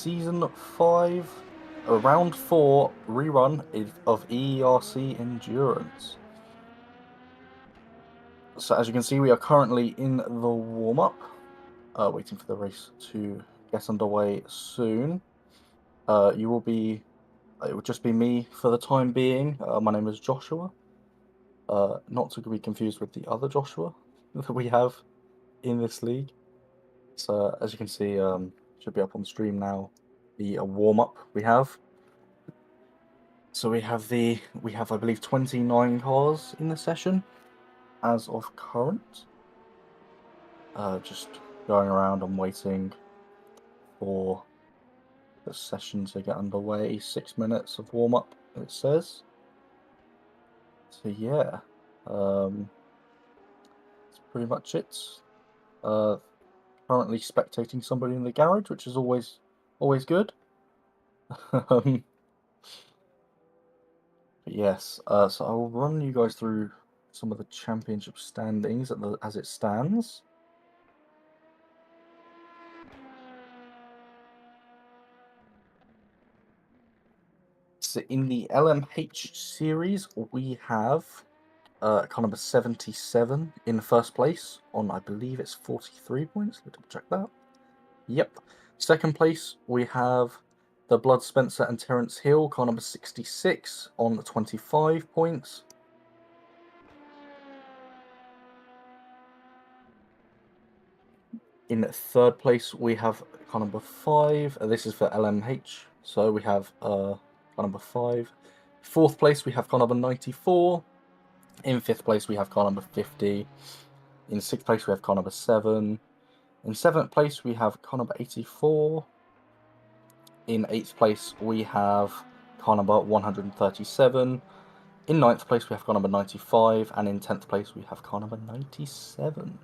Season 5, Round 4 rerun of EERC Endurance. So as you can see, we are currently in the warm-up, waiting for the race to get underway soon. It will just be me for the time being. My name is Joshua, not to be confused with the other Joshua that we have in this league. So as you can see, should be up on stream now, the warm-up we have. So we have I believe 29 cars in the session as of current. Just going around and waiting for the session to get underway. 6 minutes of warm-up, it says. So yeah, that's pretty much it. Currently spectating somebody in the garage, which is always good. But yes, so I will run you guys through some of the championship standings as it stands. So in the LMH series, we have car number 77 in first place on, I believe it's 43 points. Let me double check that. Yep. Second place, we have the Blood Spencer and Terence Hill, car number 66 on 25 points. In third place, we have car number 5. This is for LMH. So we have car number 5. Fourth place, we have car number 94. In fifth place, we have car number 50. In sixth place, we have car number 7. In seventh place, we have car number 84. In eighth place, we have car number 137. In ninth place, we have car number 95. And in 10th place, we have car number 97.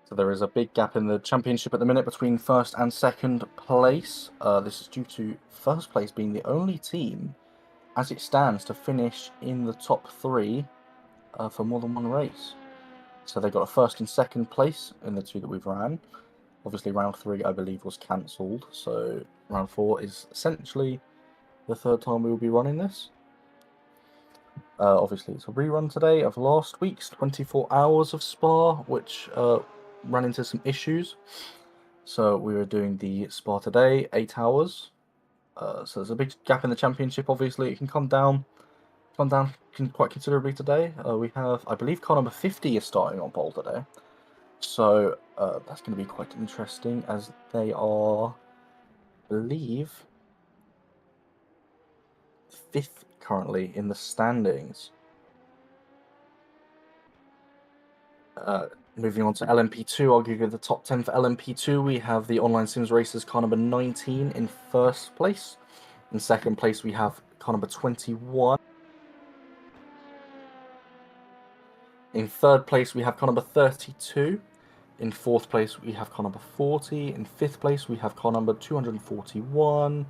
So there is a big gap in the championship at the minute between first and second place. This is due to first place being the only team, as it stands, to finish in the top 3 for more than one race. So they got a first and second place in the 2 that we've ran. Obviously, round 3, I believe, was cancelled. So round 4 is essentially the third time we will be running this. Obviously, it's a rerun today of last week's 24 hours of Spa, which ran into some issues. So we were doing the Spa today, 8 hours. So there's a big gap in the championship. Obviously, it can come down quite considerably today. We have, I believe, car number 50 is starting on pole today. So that's going to be quite interesting, as they are, I believe, 5th currently in the standings. Moving on to LMP2, I'll give you the top 10 for LMP2. We have the Online Sims Racers car number 19 in first place. In second place, we have car number 21. In third place, we have car number 32. In fourth place, we have car number 40. In fifth place, we have car number 241.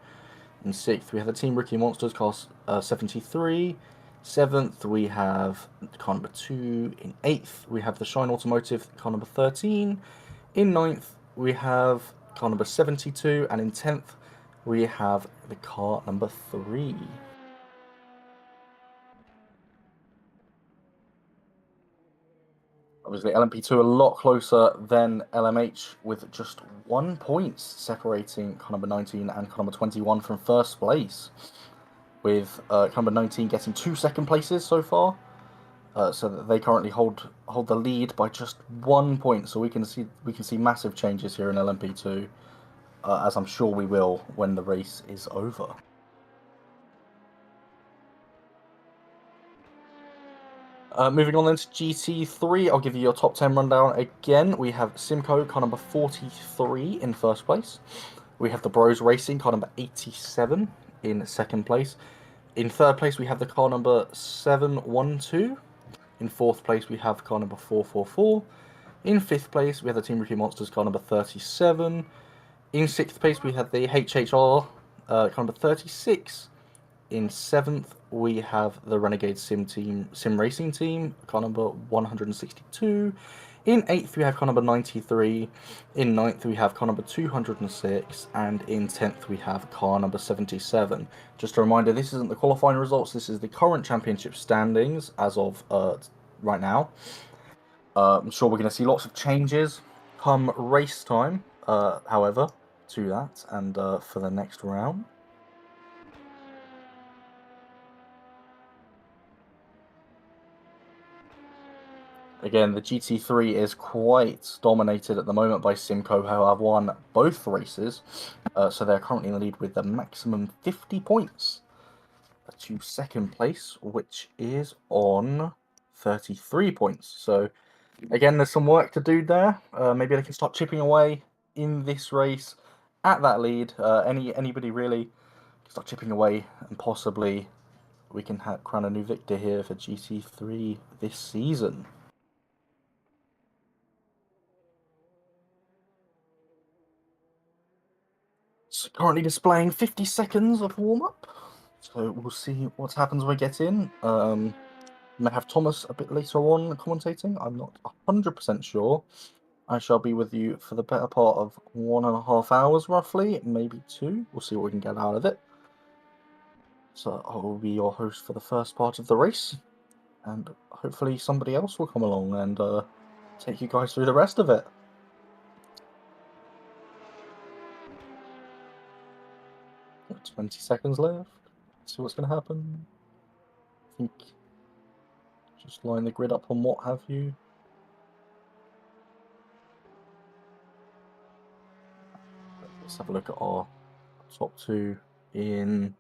In sixth, we have the Team Ricky Monsters car 73. Seventh, we have car number 2. In eighth, we have the Shine Automotive car number 13. In ninth, we have car number 72. And in 10th, we have the car number 3. Obviously, LMP2 a lot closer than LMH, with just 1 point separating car number 19 and car number 21 from first place, with car number 19 getting 2 second places so far, so that they currently hold the lead by just 1 point. So we can see massive changes here in LMP2, as I'm sure we will when the race is over. Moving on then to GT3, I'll give you your top 10 rundown again. We have Simcoe, car number 43 in first place. We have the Bros Racing, car number 87 in second place. In third place, we have the car number 712. In fourth place, we have car number 444. In 5th place, we had the Team Rookie Monsters car number 37. In 6th place, we had the HHR car number 36. In 7th, we have the Renegade Sim Racing Team, car number 162. In 8th, we have car number 93. In 9th, we have car number 206. And in 10th, we have car number 77. Just a reminder, this isn't the qualifying results, this is the current championship standings as of right now. I'm sure we're going to see lots of changes come race time, however, to that and for the next round. Again, the GT3 is quite dominated at the moment by Simco, who have won both races. So they're currently in the lead with the maximum 50 points to 2nd place, which is on 33 points. So again, there's some work to do there. Maybe they can start chipping away in this race at that lead. Anybody really can start chipping away, and possibly we can crown a new victor here for GT3 this season. It's currently displaying 50 seconds of warm-up, so we'll see what happens when we get in. May have Thomas a bit later on commentating. I'm not 100% sure. I shall be with you for the better part of 1.5 hours, roughly, maybe 2. We'll see what we can get out of it. So I will be your host for the first part of the race, and hopefully somebody else will come along and take you guys through the rest of it. 20 seconds left. See what's going to happen. I think just line the grid up on what have you. Let's have a look at our top 2 in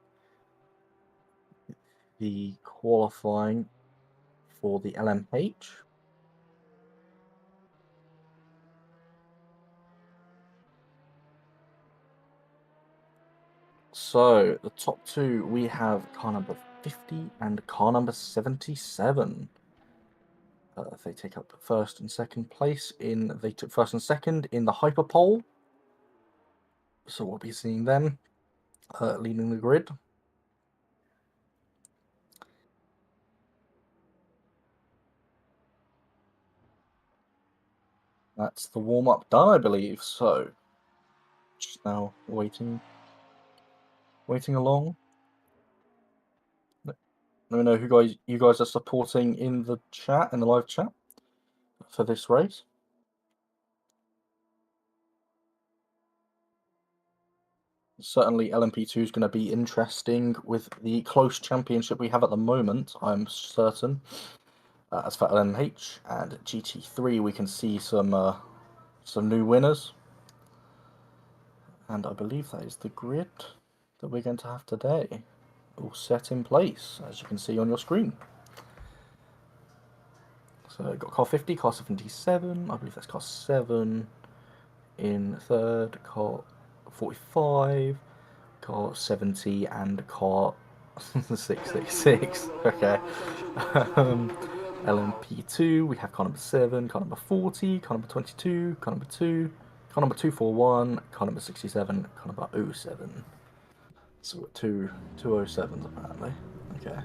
the qualifying for the LMH. So the top 2, we have car number 50 and car number 77. They take up 1st and 2nd place they took 1st and 2nd in the hyperpole. So we'll be seeing them leading the grid. That's the warm-up done, I believe. So just now waiting along. Let me know who you guys are supporting in the chat, in the live chat for this race. Certainly LMP2 is going to be interesting with the close championship we have at the moment, I'm certain. As for LMH and GT3, we can see some new winners. And I believe that is the grid that we're going to have today, all set in place, as you can see on your screen. So we've got car 50, car 77, I believe that's car 7 in 3rd, car 45, car 70, and car 666. Okay. LMP2, we have car number 7, car number 40, car number 22, car number 2, car number 241, car number 67, car number 07. So we're 207s apparently. Okay.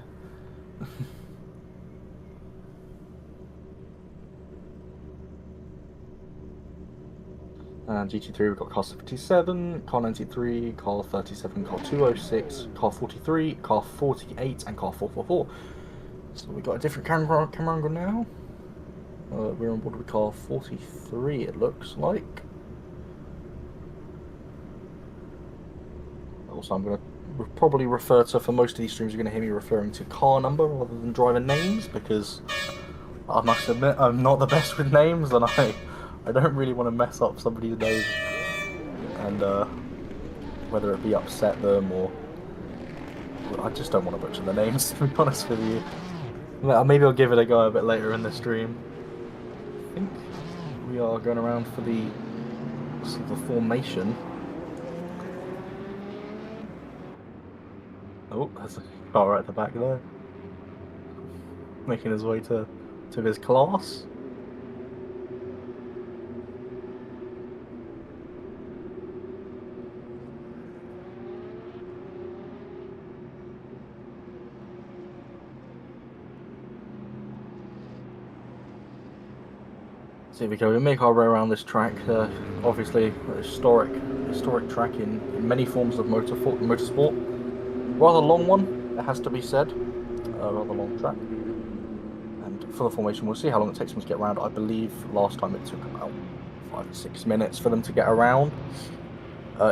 And GT3, we've got car 77, car 93, car 37, car 206, car 43, car 48, and car 444. So we've got a different camera angle now. We're on board with car 43, it looks like. Also, I'm going to probably refer to, for most of these streams, you're going to hear me referring to car number rather than driver names, because I must admit, I'm not the best with names, and I don't really want to mess up somebody's name, and whether it be upset them or I just don't want to butcher the names, to be honest with you. Maybe I'll give it a go a bit later in the stream. I think we are going around for the formation. Oh, there's a car right at the back there, making his way to his class. So here we go. We make our way around this track. Obviously, a historic track in many forms of motorsport. Rather long one, it has to be said. Rather long track. And for the formation, we'll see how long it takes them to get around. I believe last time it took about 5 or 6 minutes for them to get around.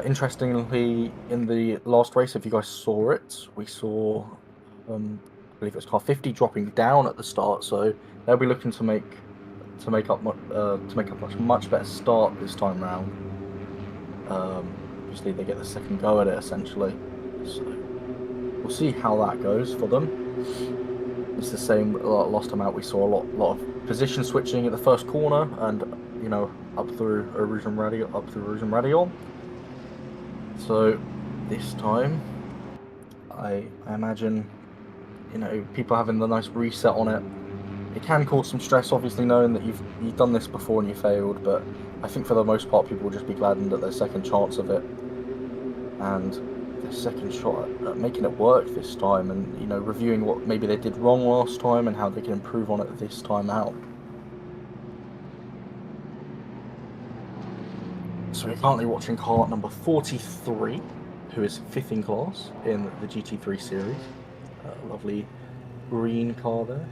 Interestingly, in the last race, if you guys saw it, we saw, I believe it was car 50 dropping down at the start, so they'll be looking to make up much better start this time round. Obviously, they get the second go at it essentially, so we'll see how that goes for them. It's the same. Last time out, we saw a lot of position switching at the first corner, and up through Rerun Radio. So this time, I imagine, people having the nice reset on it. It can cause some stress, obviously, knowing that you've done this before and you failed. But I think for the most part, people will just be gladdened at their second chance of it, and their second shot at making it work this time, and reviewing what maybe they did wrong last time and how they can improve on it this time out. So we're currently watching car number 43, who is 5th in class in the GT3 series. Lovely green car there.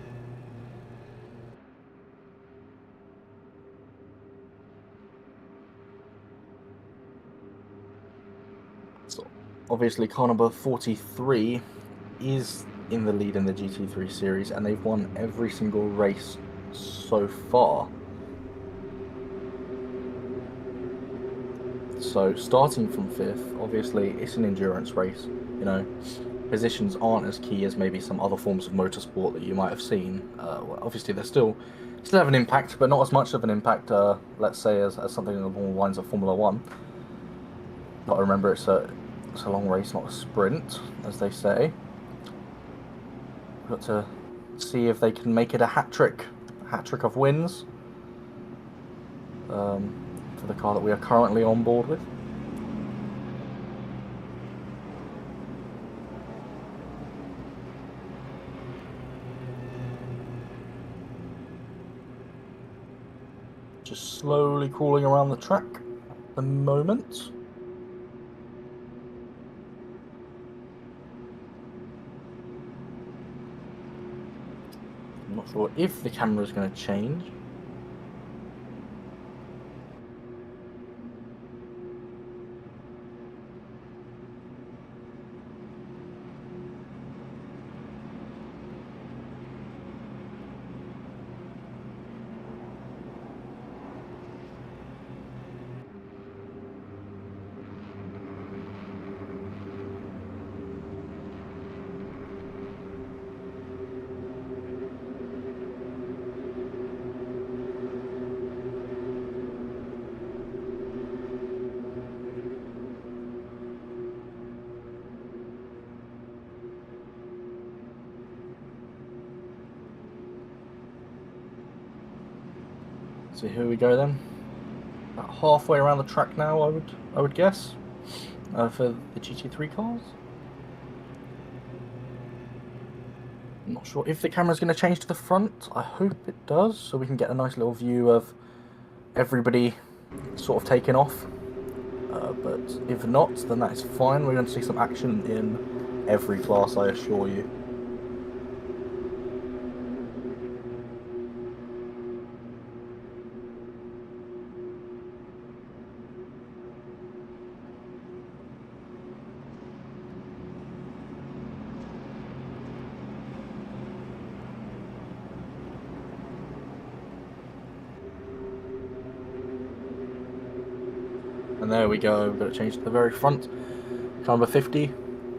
So obviously car number 43 is in the lead in the GT3 series, and they've won every single race so far. So starting from 5th, obviously it's an endurance race. Positions aren't as key as maybe some other forms of motorsport that you might have seen. Well, obviously they still have an impact, but not as much of an impact, let's say, as something along the lines of Formula 1. But I remember it's a long race, not a sprint, as they say. We've got to see if they can make it a hat-trick of wins for the car that we are currently on board with. Just slowly crawling around the track at the moment. I'm not sure if the camera is going to change. So here we go then. About halfway around the track now, I would guess, for the GT3 cars. I'm not sure if the camera's going to change to the front. I hope it does, so we can get a nice little view of everybody sort of taking off. But if not, then that is fine. We're going to see some action in every class, I assure you. And there we go, we've got to change to the very front. Number 50,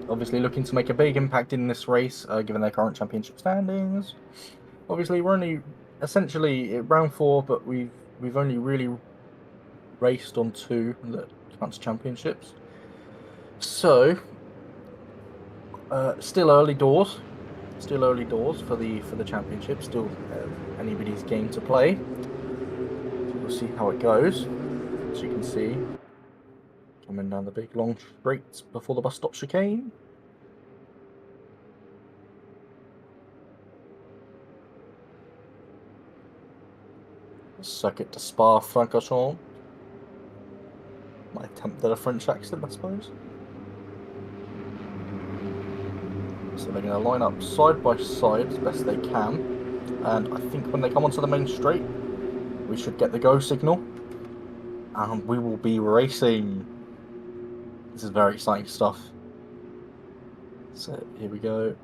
obviously looking to make a big impact in this race, given their current championship standings. Obviously, we're only essentially at round 4, but we've only really raced on 2 that counts championships. So, still early doors. Still early doors for the championship. Still anybody's game to play. So we'll see how it goes. As you can see, coming down the big long straight before the bus stop chicane. Circuit de Spa-Francorchamps. My attempt at a French accent, I suppose. So they're going to line up side by side as best they can. And I think when they come onto the main straight, we should get the go signal. And we will be racing. This is very exciting stuff. So here we go.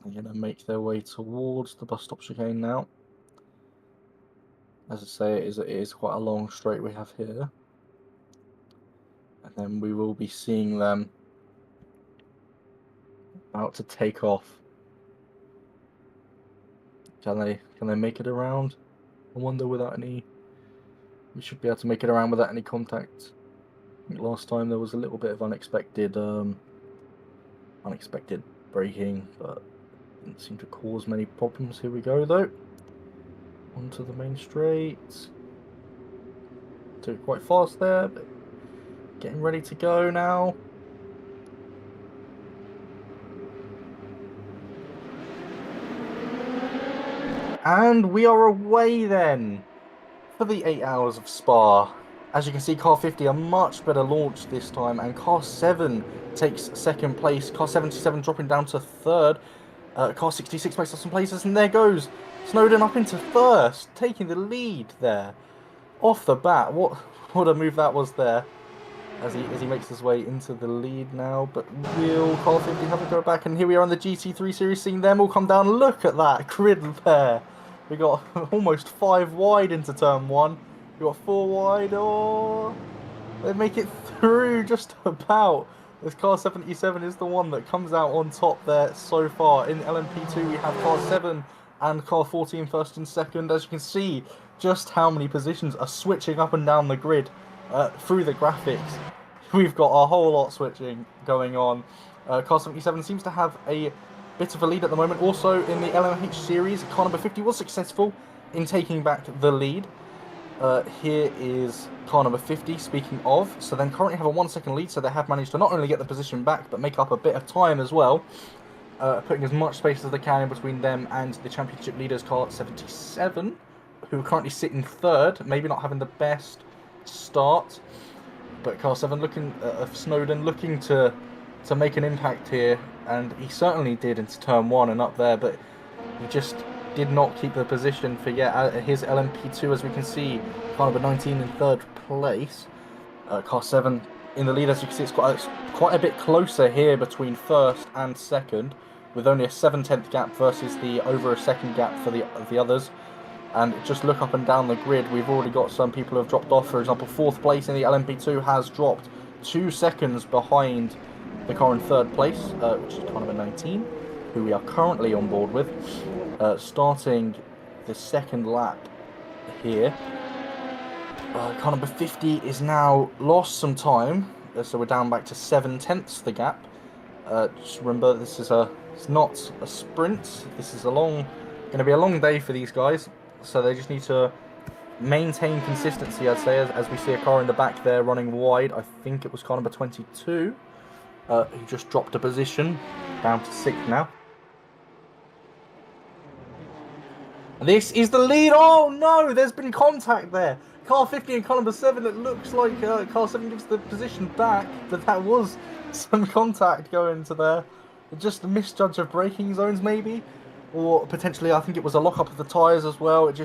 They're going to make their way towards the bus stop chicane now. As I say, it is quite a long straight we have here. And then we will be seeing them about to take off. Can they make it around? I wonder without any... We should be able to make it around without any contact. I think last time there was a little bit of unexpected braking, but didn't seem to cause many problems. Here we go though. Onto the main straight. Took it quite fast there, but getting ready to go now. And we are away then for the 8 hours of Spa. As you can see, car 50 a much better launch this time, and car 7 takes second place. Car 77 dropping down to third. Car 66 makes up some places, and there goes Snowden up into first, taking the lead there. Off the bat, what a move that was there. As he makes his way into the lead now, but will car 50 have a go back? And here we are in the GT3 series, seeing them all come down. Look at that grid there. We got almost 5 wide into turn 1. We got 4 wide. Oh, they make it through just about. This car 77 is the one that comes out on top there so far. In LMP2 we have car 7 and car 14 first and second. As you can see, just how many positions are switching up and down the grid through the graphics. We've got a whole lot switching going on. Car 77 seems to have a bit of a lead at the moment. Also in the LMH series, car number 50 was successful in taking back the lead. Here is car number 50, speaking of. So then currently have a 1 second lead, so they have managed to not only get the position back, but make up a bit of time as well. Putting as much space as they can in between them and the championship leaders, car 77, who currently sit in third, maybe not having the best start. But car 7 looking, Snowden looking to make an impact here, and he certainly did into turn 1 and up there, but he just did not keep the position for his LMP2. As we can see, car number 19 in third place. Car 7 in the lead. As you can see, it's quite a bit closer here between first and second, with only a 7/10 gap versus the over a second gap for the others. And just look up and down the grid, we've already got some people who have dropped off. For example, 4th place in the LMP2 has dropped 2 seconds behind the car in 3rd place, which is car number 19, who we are currently on board with. Starting the 2nd lap here. Car number 50 is now lost some time, so we're down back to 7/10 the gap. Just remember, it's not a sprint. This is going to be a long day for these guys. So they just need to maintain consistency, I'd say, as we see a car in the back there running wide. I think it was car number 22, who just dropped a position, down to 6th now. And this is the lead. Oh no, there's been contact there. Car 50 and car number 7, it looks like car 7 gives the position back, but that was some contact going to there. Just a misjudge of braking zones maybe. Or potentially, I think it was a lock-up of the tyres as well. It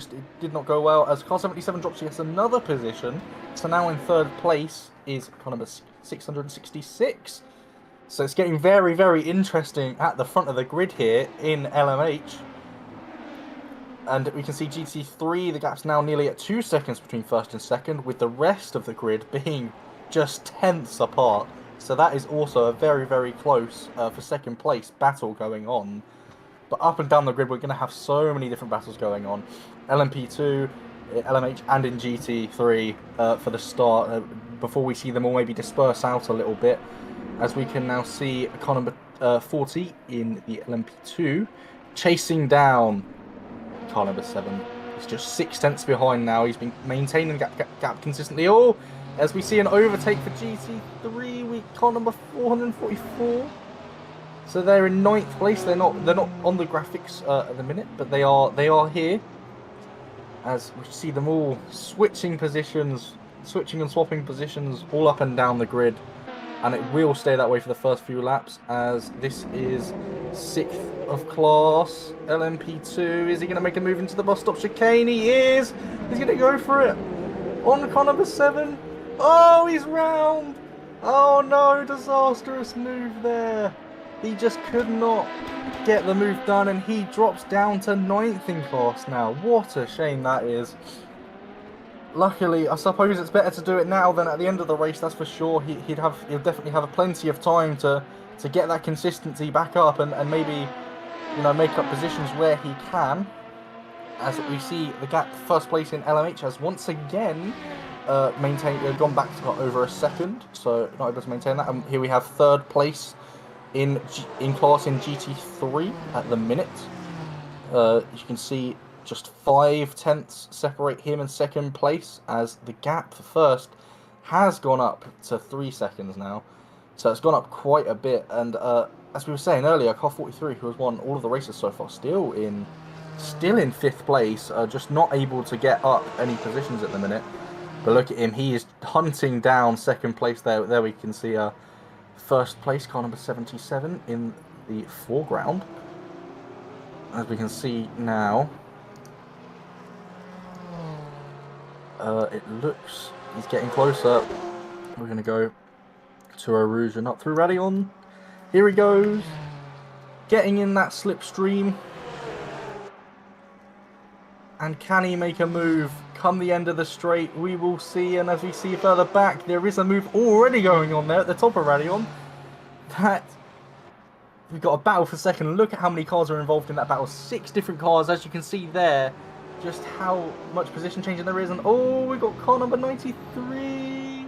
did not go well, as car 77 drops yet another position. So now in 3rd place is car number 666. So it's getting very, very interesting at the front of the grid here in LMH. And we can see GT3, the gap's now nearly at 2 seconds between 1st and 2nd, with the rest of the grid being just tenths apart. So that is also a very, very close, for 2nd place, battle going on. But up and down the grid, we're going to have so many different battles going on. LMP2, LMH, and in GT3 for the start, before we see them all maybe disperse out a little bit. As we can now see car number 40 in the LMP2 chasing down car number 7. He's just 6/10 behind now. He's been maintaining gap consistently. Oh, as we see an overtake for GT3 with car number 444. So they're in 9th place. They're not on the graphics at the minute, but they are here. as we see them all switching positions, switching and swapping positions all up and down the grid. And it will stay that way for the first few laps, as this is 6th of class LMP2. Is he going to make a move into the bus stop chicane? He is! He's going to go for it! On car number 7. Oh, he's round! Oh no, disastrous move there. He just could not get the move done, and he drops down to 9th in class now. What a shame that is. Luckily, I suppose it's better to do it now than at the end of the race, that's for sure. He'll definitely have plenty of time to get that consistency back up and maybe, you know, make up positions where he can. As we see, the gap first place in LMH has once again gone back to over a second, so not able to maintain that. And here we have 3rd place in class in GT3 at the minute. As you can see, just 5/10 separate him and 2nd place, as the gap for 1st has gone up to 3 seconds now. So it's gone up quite a bit. And as we were saying earlier, car 43, who has won all of the races so far, still in 5th place, just not able to get up any positions at the minute. But look at him, he is hunting down 2nd place there. There we can see 1st place, car number 77 in the foreground. As we can see now, it looks he's getting closer. We're going to go to Rouge and up through Radion. Here he goes, getting in that slipstream. And can he make a move come the end of the straight? We will see. And as we see further back, there is a move already going on there at the top of Radion. We've got a battle for 2nd. Look at how many cars are involved in that battle. 6 different cars, as you can see there. Just how much position changing there is. And oh, we've got car number 93.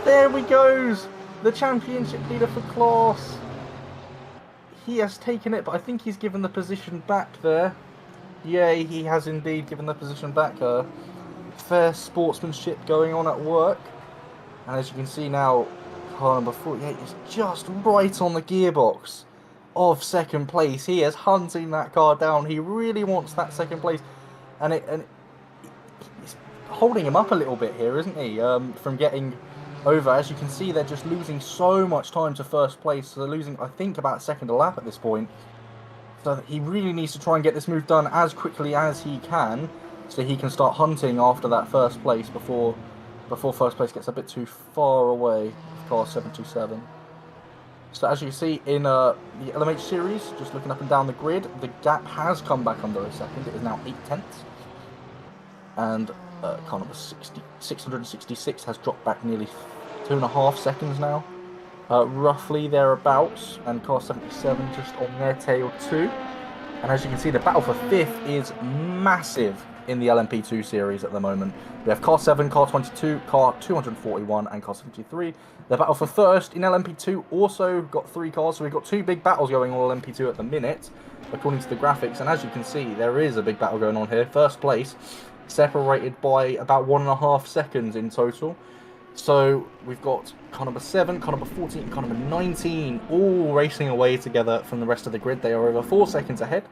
There we goes. The championship leader for class. He has taken it, but I think he's given the position back there. Yeah, he has indeed given the position back. Fair sportsmanship going on at work. And as you can see now, car number 48 is just right on the gearbox of 2nd place. He is hunting that car down. He really wants that 2nd place. And it's holding him up a little bit here, isn't he? From getting over. As you can see, they're just losing so much time to 1st place. So they're losing, I think, about 2nd a lap at this point. So he really needs to try and get this move done as quickly as he can, so he can start hunting after that 1st place before 1st place gets a bit too far away with car 727. So as you can see in the LMH series, just looking up and down the grid, the gap has come back under a second. It is now 8/10. And car number 666 has dropped back nearly 2.5 seconds now. Roughly thereabouts, and car 77 just on their tail too. And as you can see, the battle for 5th is massive in the LMP2 series at the moment. We have car 7, car 22, car 241, and car 73. The battle for 1st in LMP2 also got 3 cars, so we've got 2 big battles going on LMP2 at the minute, according to the graphics. And as you can see, there is a big battle going on here. 1st place, separated by about 1.5 seconds in total. So we've got car number 7, car number 14, and car number 19 all racing away together from the rest of the grid. They are over 4 seconds ahead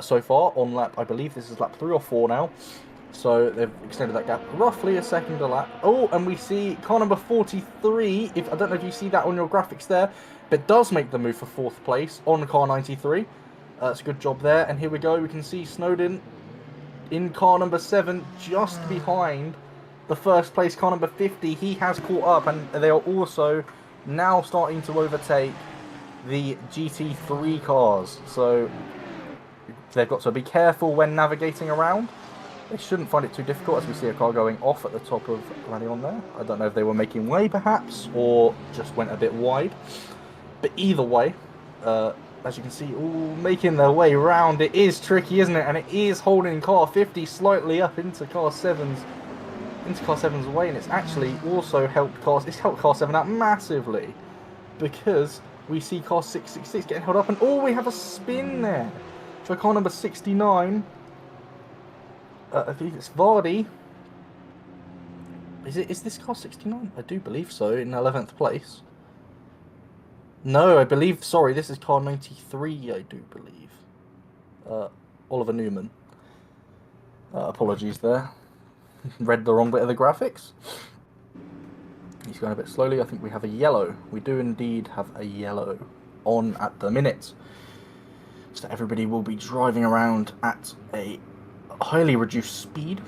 so far on lap, I believe this is lap 3 or 4 now. So they've extended that gap roughly a second a lap. Oh, and we see car number 43, I don't know if you see that on your graphics there, but does make the move for 4th place on car 93. That's a good job there. And here we go, we can see Snowden in car number 7 just behind the 1st place car number 50. He has caught up, and they are also now starting to overtake the GT3 cars. So they've got to be careful when navigating around. They shouldn't find it too difficult, as we see a car going off at the top of Radion there. I don't know if they were making way perhaps, or just went a bit wide. But either way, as you can see, all making their way around. It is tricky, isn't it? And it is holding car 50 slightly up into car 7's way, and it's actually also helped car 7 out massively, because we see car 666 getting held up, and oh, we have a spin there. So car number 69, I think it's Vardy. Is this car 69? I do believe so, in 11th place. No, I believe, sorry, this is car 93, I do believe. Oliver Newman. Apologies there. Read the wrong bit of the graphics. He's going a bit slowly. I think we have a yellow. We do indeed have a yellow on at the minute. So everybody will be driving around at a highly reduced speed.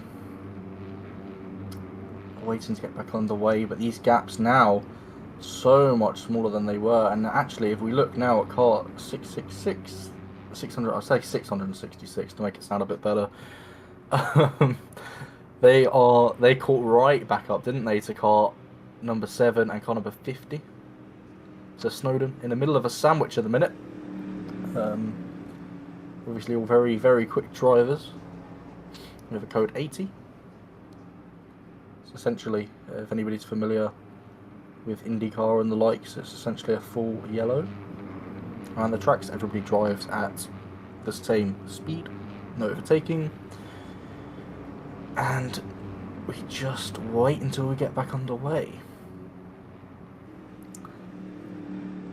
Waiting to get back underway, but these gaps now so much smaller than they were. And actually, if we look now at car 666, 600, I'll say 666 to make it sound a bit better. They caught right back up, didn't they, to car number 7 and car number 50. So Snowden in the middle of a sandwich at the minute. Obviously all very, very quick drivers. We have a code 80. So essentially, if anybody's familiar with IndyCar and the likes, it's essentially a full yellow. Around the tracks, everybody drives at the same speed, no overtaking. And we just wait until we get back underway.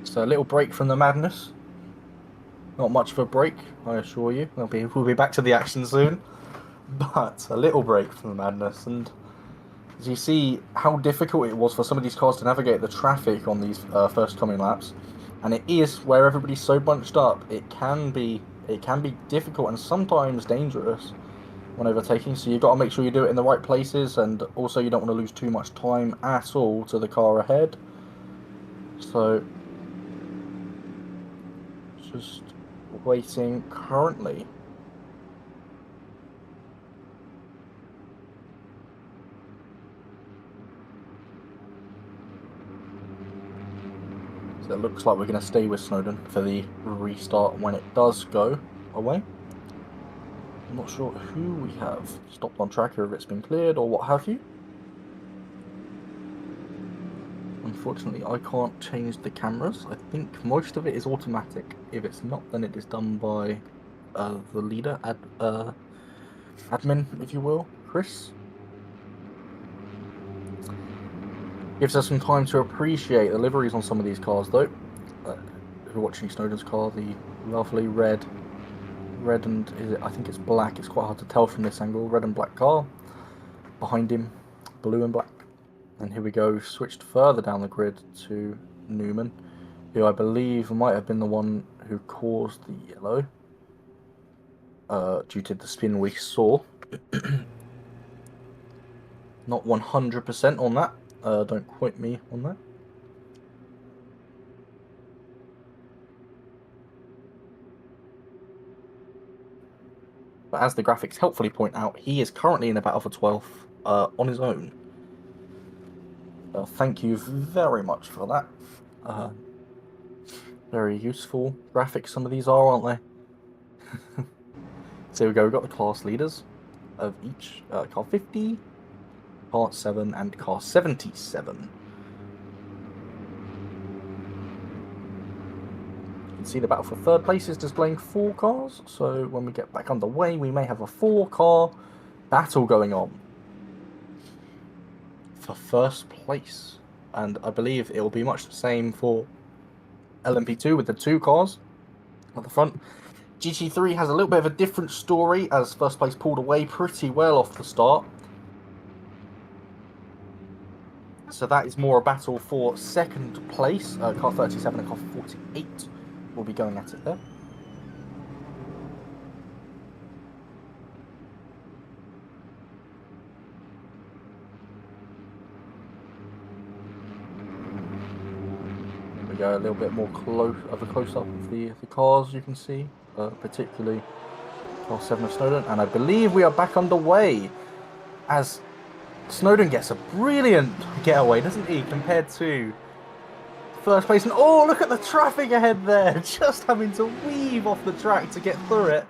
So a little break from the madness. Not much of a break, I assure you. We'll be back to the action soon. But a little break from the madness. And as you see how difficult it was for some of these cars to navigate the traffic on these first coming laps. And it is where everybody's so bunched up. It can be difficult and sometimes dangerous when overtaking. So you've got to make sure you do it in the right places. And also you don't want to lose too much time at all to the car ahead. So just waiting currently. So it looks like we're going to stay with Snowden for the restart when it does go away. I'm not sure who we have stopped on track or if it's been cleared or what have you. Unfortunately, I can't change the cameras. I think most of it is automatic. If it's not, then it is done by the leader, admin, if you will, Chris. Gives us some time to appreciate the liveries on some of these cars, though. If you're watching Snowden's car, the lovely red and I think it's black. It's quite hard to tell from this angle. Red and black car. Behind him, blue and black. And here we go, switched further down the grid to Newman, who I believe might have been the one who caused the yellow due to the spin we saw. Not 100% on that. Don't quote me on that. But as the graphics helpfully point out, he is currently in a battle for 12th on his own. Thank you very much for that. Very useful graphics some of these are, aren't they? So here we go, we've got the class leaders of each car 50, car 7 and car 77. You can see the battle for third place is displaying 4 cars, so when we get back underway we may have a 4-car battle going on for first place. And I believe it will be much the same for LMP2 with the 2 cars at the front. GT3 has a little bit of a different story as first place pulled away pretty well off the start. So that is more a battle for second place. Car 37 and car 48 will be going at it there. We go a little bit more close-up of the cars, you can see, particularly car 7 of Snowden. And I believe we are back underway as Snowden gets a brilliant getaway, doesn't he, compared to first place. And oh, look at the traffic ahead there, just having to weave off the track to get through it.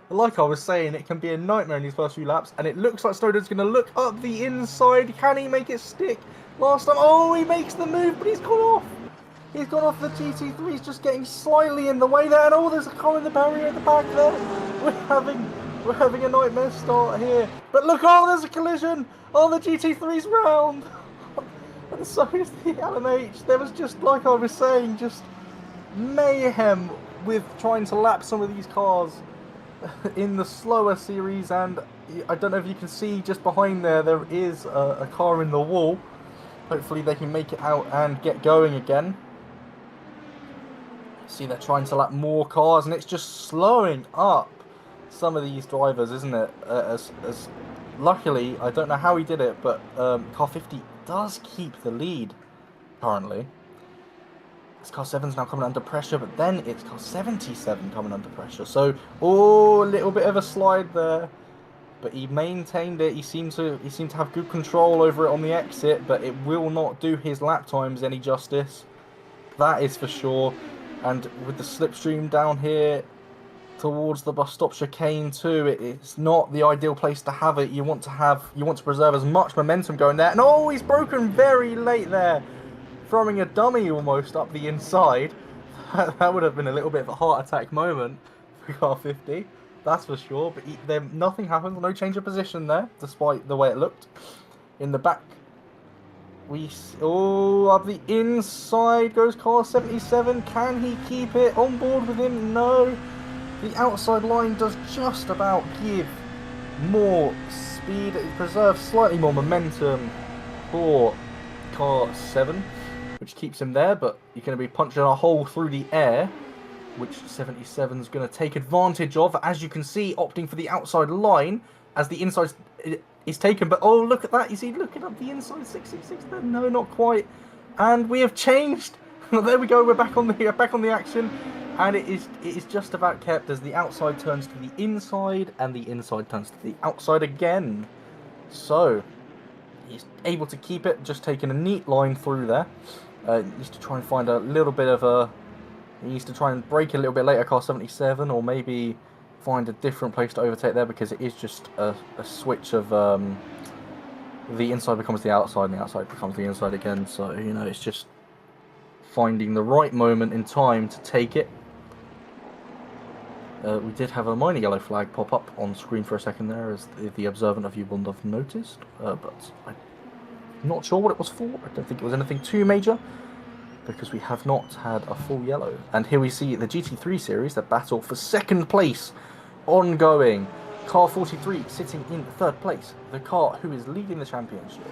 Like I was saying, it can be a nightmare in these first few laps, and it looks like Snowden's going to look up the inside. Can he make it stick? Last time, oh, he makes the move, but he's gone off. He's gone off the GT3, he's just getting slightly in the way there, and oh, there's a car in the barrier at the back there. We're having a nightmare start here. But look, oh, there's a collision. Oh, the GT3's round. And so is the LMH. There was just, like I was saying, just mayhem with trying to lap some of these cars. in the slower series, and I don't know if you can see just behind there is a car in the wall. Hopefully they can make it out and get going again. See, they're trying to lap more cars, and it's just slowing up some of these drivers, isn't it? As luckily, I don't know how he did it, but car 50 does keep the lead currently. This car 7's now coming under pressure, but then it's car 77 coming under pressure. So, oh, a little bit of a slide there, but he maintained it. He seemed to have good control over it on the exit, but it will not do his lap times any justice. That is for sure. And with the slipstream down here towards the bus stop chicane too, it's not the ideal place to have it. You want to preserve as much momentum going there. And oh, he's broken very late there, throwing a dummy almost up the inside. That would have been a little bit of a heart attack moment for car 50, that's for sure. But nothing happens, no change of position there, despite the way it looked. In the back, up the inside goes car 77. Can he keep it on board with him? No. The outside line does just about give more speed. It preserves slightly more momentum for car 7, which keeps him there, but you're going to be punching a hole through the air, which 77's going to take advantage of. As you can see, opting for the outside line as the inside is taken. But oh, look at that. You see, looking up the inside, 666 there. No, not quite. And we have changed. There we go. We're back on the action. And it is just about kept as the outside turns to the inside and the inside turns to the outside again. So he's able to keep it, just taking a neat line through there. Needs to try and find a little bit of a... He needs to try and brake a little bit later, car 77, or maybe find a different place to overtake there, because it is just a switch of the inside becomes the outside and the outside becomes the inside again. So, you know, it's just finding the right moment in time to take it. We did have a minor yellow flag pop up on screen for a second there, as the observant of you will have noticed, but I'm not sure what it was for. I don't think it was anything too major, because we have not had a full yellow. And here we see the GT3 series, the battle for second place ongoing. Car 43 sitting in third place, the car who is leading the championship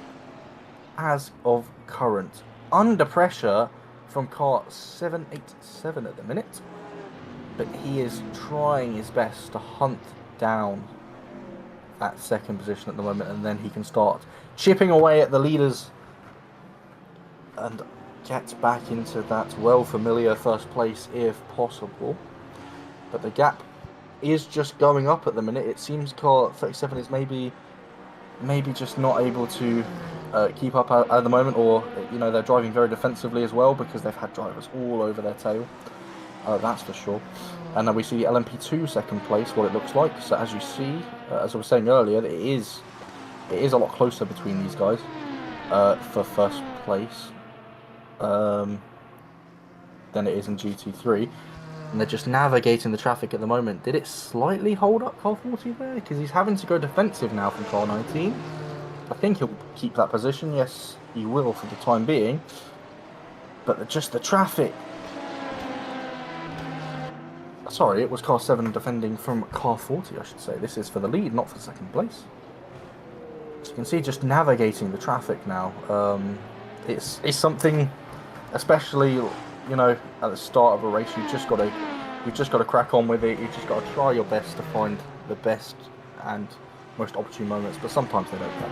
as of current. Under pressure from car 787 at the minute, but he is trying his best to hunt down that second position at the moment, and then he can start chipping away at the leaders and get back into that well-familiar first place if possible. But the gap is just going up at the minute. It seems car 37 is maybe just not able to keep up at the moment, or, you know, they're driving very defensively as well, because they've had drivers all over their tail. That's for sure. And then we see LMP2 second place, what it looks like. So as you see, as I was saying earlier, it is a lot closer between these guys for first place than it is in GT3. And they're just navigating the traffic at the moment. Did it slightly hold up car 40 there? Because he's having to go defensive now from car 19. I think he'll keep that position. Yes, he will for the time being. But just the traffic... Sorry, it was car 7 defending from car 40, I should say. This is for the lead, not for second place. As you can see, just navigating the traffic now. It's something, especially, you know, at the start of a race, you've just got to crack on with it. You've just got to try your best to find the best and most opportune moments, but sometimes they don't come.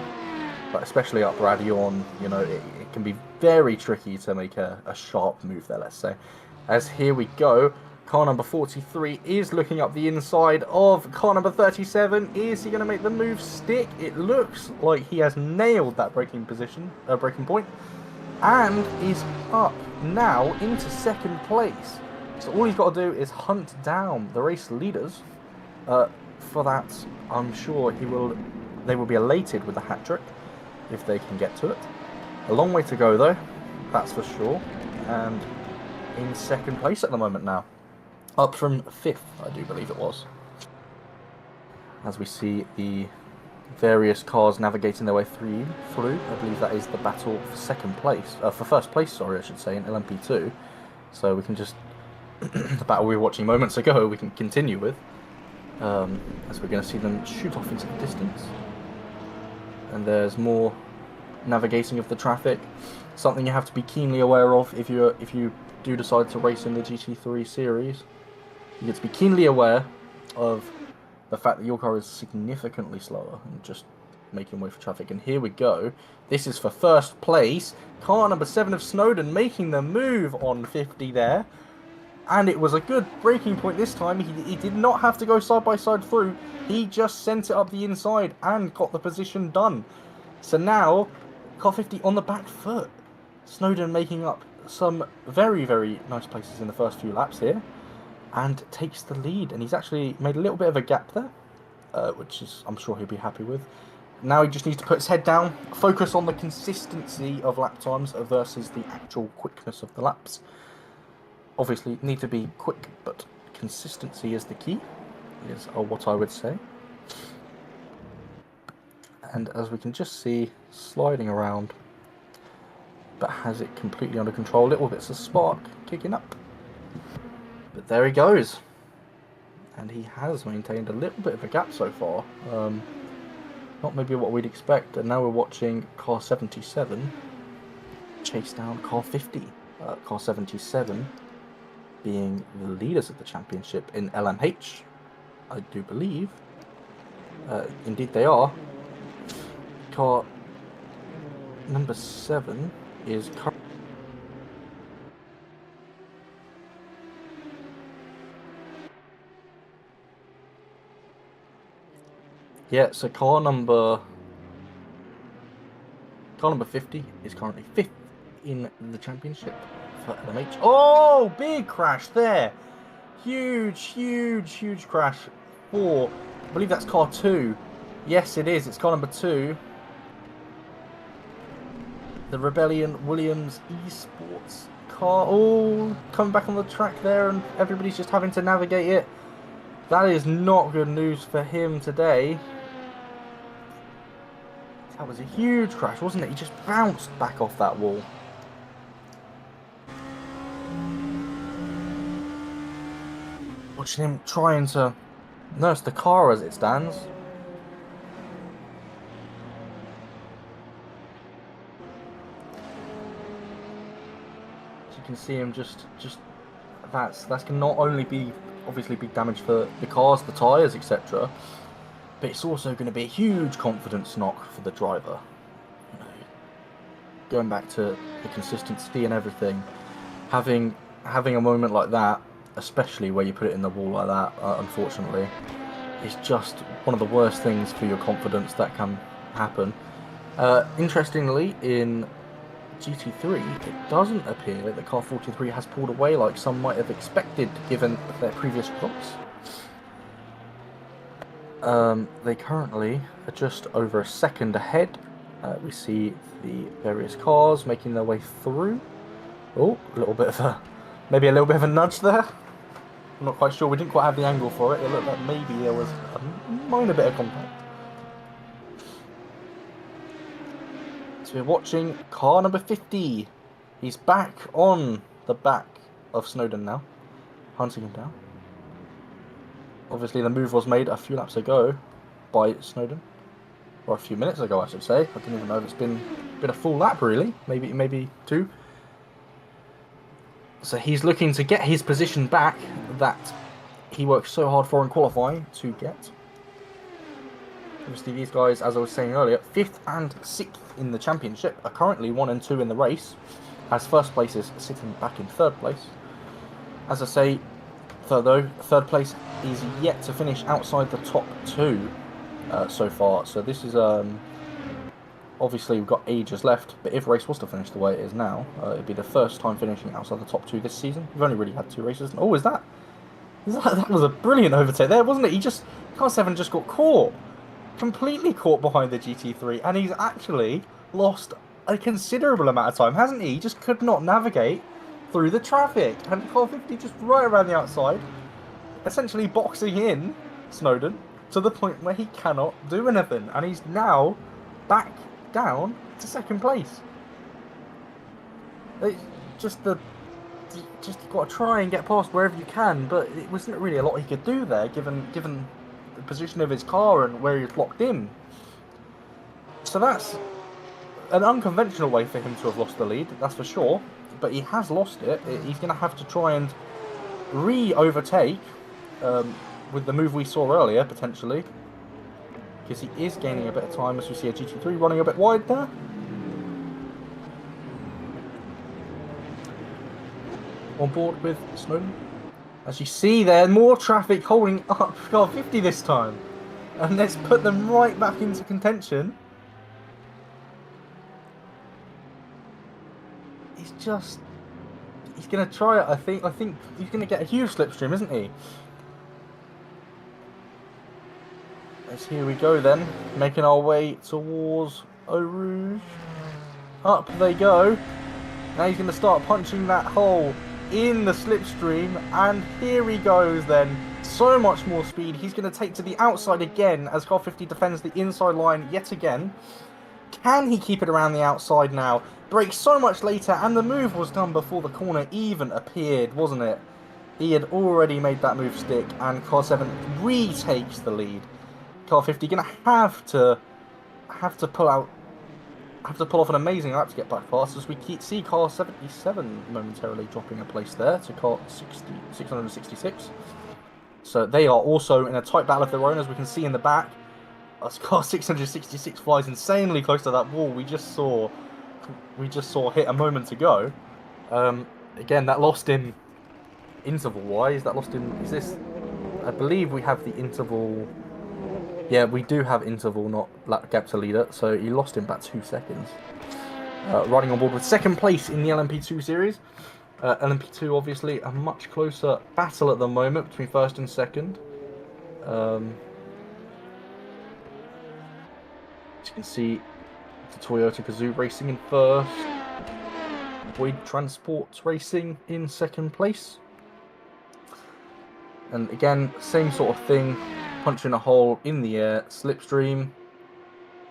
But especially up Radion, you know, it can be very tricky to make a sharp move there, let's say. As here we go. Car number 43 is looking up the inside of car number 37. Is he going to make the move stick? It looks like he has nailed that braking point, and is up now into second place. So all he's got to do is hunt down the race leaders. For that, I'm sure they will be elated with the hat trick if they can get to it. A long way to go though, that's for sure. And in second place at the moment now. Up from 5th, I do believe it was. As we see the various cars navigating their way through. I believe that is the battle for second place. For first place, sorry, I should say, in LMP2. So we can just... the battle we were watching moments ago, we can continue with. as we're going to see them shoot off into the distance. And there's more navigating of the traffic. Something you have to be keenly aware of if you do decide to race in the GT3 series. You get to be keenly aware of the fact that your car is significantly slower and just making way for traffic. And here we go. This is for first place. Car number 7 of Snowden making the move on 50 there. And it was a good braking point this time. He did not have to go side by side through. He just sent it up the inside and got the position done. So now, car 50 on the back foot. Snowden making up some very, very nice places in the first few laps here. And takes the lead. And he's actually made a little bit of a gap there. Which is, I'm sure he'll be happy with. Now he just needs to put his head down. Focus on the consistency of lap times versus the actual quickness of the laps. Obviously, need to be quick, but consistency is the key, is what I would say. And as we can just see, sliding around, but has it completely under control. Little bits of spark kicking up. But there he goes. And he has maintained a little bit of a gap so far. Not maybe what we'd expect. And now we're watching car 77 chase down car 50. Car 77 being the leaders of the championship in LMH, I do believe. Indeed they are. Car number 7 is yeah, so car number 50 is currently 5th in the championship for LMH. Oh, big crash there. Huge crash for, I believe that's car 2. Yes, it is. It's car number 2. The Rebellion Williams Esports car. Oh, coming back on the track there, and everybody's just having to navigate it. That is not good news for him today. That was a huge crash, wasn't it? He just bounced back off that wall. Watching him trying to nurse the car as it stands. As you can see him just that's can not only be obviously big damage for the cars, the tyres, etc. But it's also going to be a huge confidence knock for the driver. You know, going back to the consistency and everything, having a moment like that, especially where you put it in the wall like that, unfortunately, is just one of the worst things for your confidence that can happen. Interestingly, in GT3, it doesn't appear that car 43 has pulled away like some might have expected given their previous results. They currently are just over a second ahead. We see the various cars making their way through. Oh, maybe a little bit of a nudge there. I'm not quite sure. We didn't quite have the angle for it. It looked like maybe there was a minor bit of contact. So we're watching car number 50. He's back on the back of Snowden now, hunting him down. Obviously, the move was made a few laps ago by Snowden, or a few minutes ago, I should say. I don't even know if it's been a full lap, really. Maybe 2. So he's looking to get his position back that he worked so hard for in qualifying to get. Obviously, these guys, as I was saying earlier, 5th and 6th in the championship, are currently 1 and 2 in the race, as first place is sitting back in 3rd place. As I say, third place is yet to finish outside the top 2 so far. So this is obviously we've got ages left, but if race was to finish the way it is now, it'd be the first time finishing outside the top 2 this season. We've only really had 2 races. Oh, that was a brilliant overtake there, wasn't it? Car 7 just got caught, completely caught behind the GT3, and he's actually lost a considerable amount of time, hasn't he? He just could not navigate through the traffic, and car 50 just right around the outside, essentially boxing in Snowden to the point where he cannot do anything, and he's now back down to 2nd place. It's just you've got to try and get past wherever you can, but it wasn't really a lot he could do there, given the position of his car and where he's locked in. So that's an unconventional way for him to have lost the lead, that's for sure. But he has lost it. He's going to have to try and re-overtake with the move we saw earlier, potentially. Because he is gaining a bit of time as we see a GT3 running a bit wide there. On board with Snowden. As you see there, more traffic holding up car 50 this time. And let's put them right back into contention. He's going to try it, I think. I think he's going to get a huge slipstream, isn't he? As here we go then, making our way towards Eau Rouge. Up they go. Now he's going to start punching that hole in the slipstream, and here he goes then. So much more speed. He's going to take to the outside again as car 50 defends the inside line yet again. Can he keep it around the outside now? Brakes so much later, and the move was done before the corner even appeared, wasn't it? He had already made that move stick, and car 7 retakes the lead. Car 50 going to have to pull off an amazing lap to get back fast, as we see car 77 momentarily dropping a place there to car 666. So they are also in a tight battle of their own, as we can see in the back. As car 666 flies insanely close to that wall we just saw hit a moment ago. Again, that lost in interval wise. That lost in, is this? I believe we have the interval. Yeah, we do have interval, not lap gap to leader. So he lost him about 2 seconds. Riding on board with second place in the LMP2 series. LMP2 obviously a much closer battle at the moment between first and second. As you can see, the Toyota Gazoo Racing in first. Boyd Transport Racing in second place. And again, same sort of thing. Punching a hole in the air, slipstream.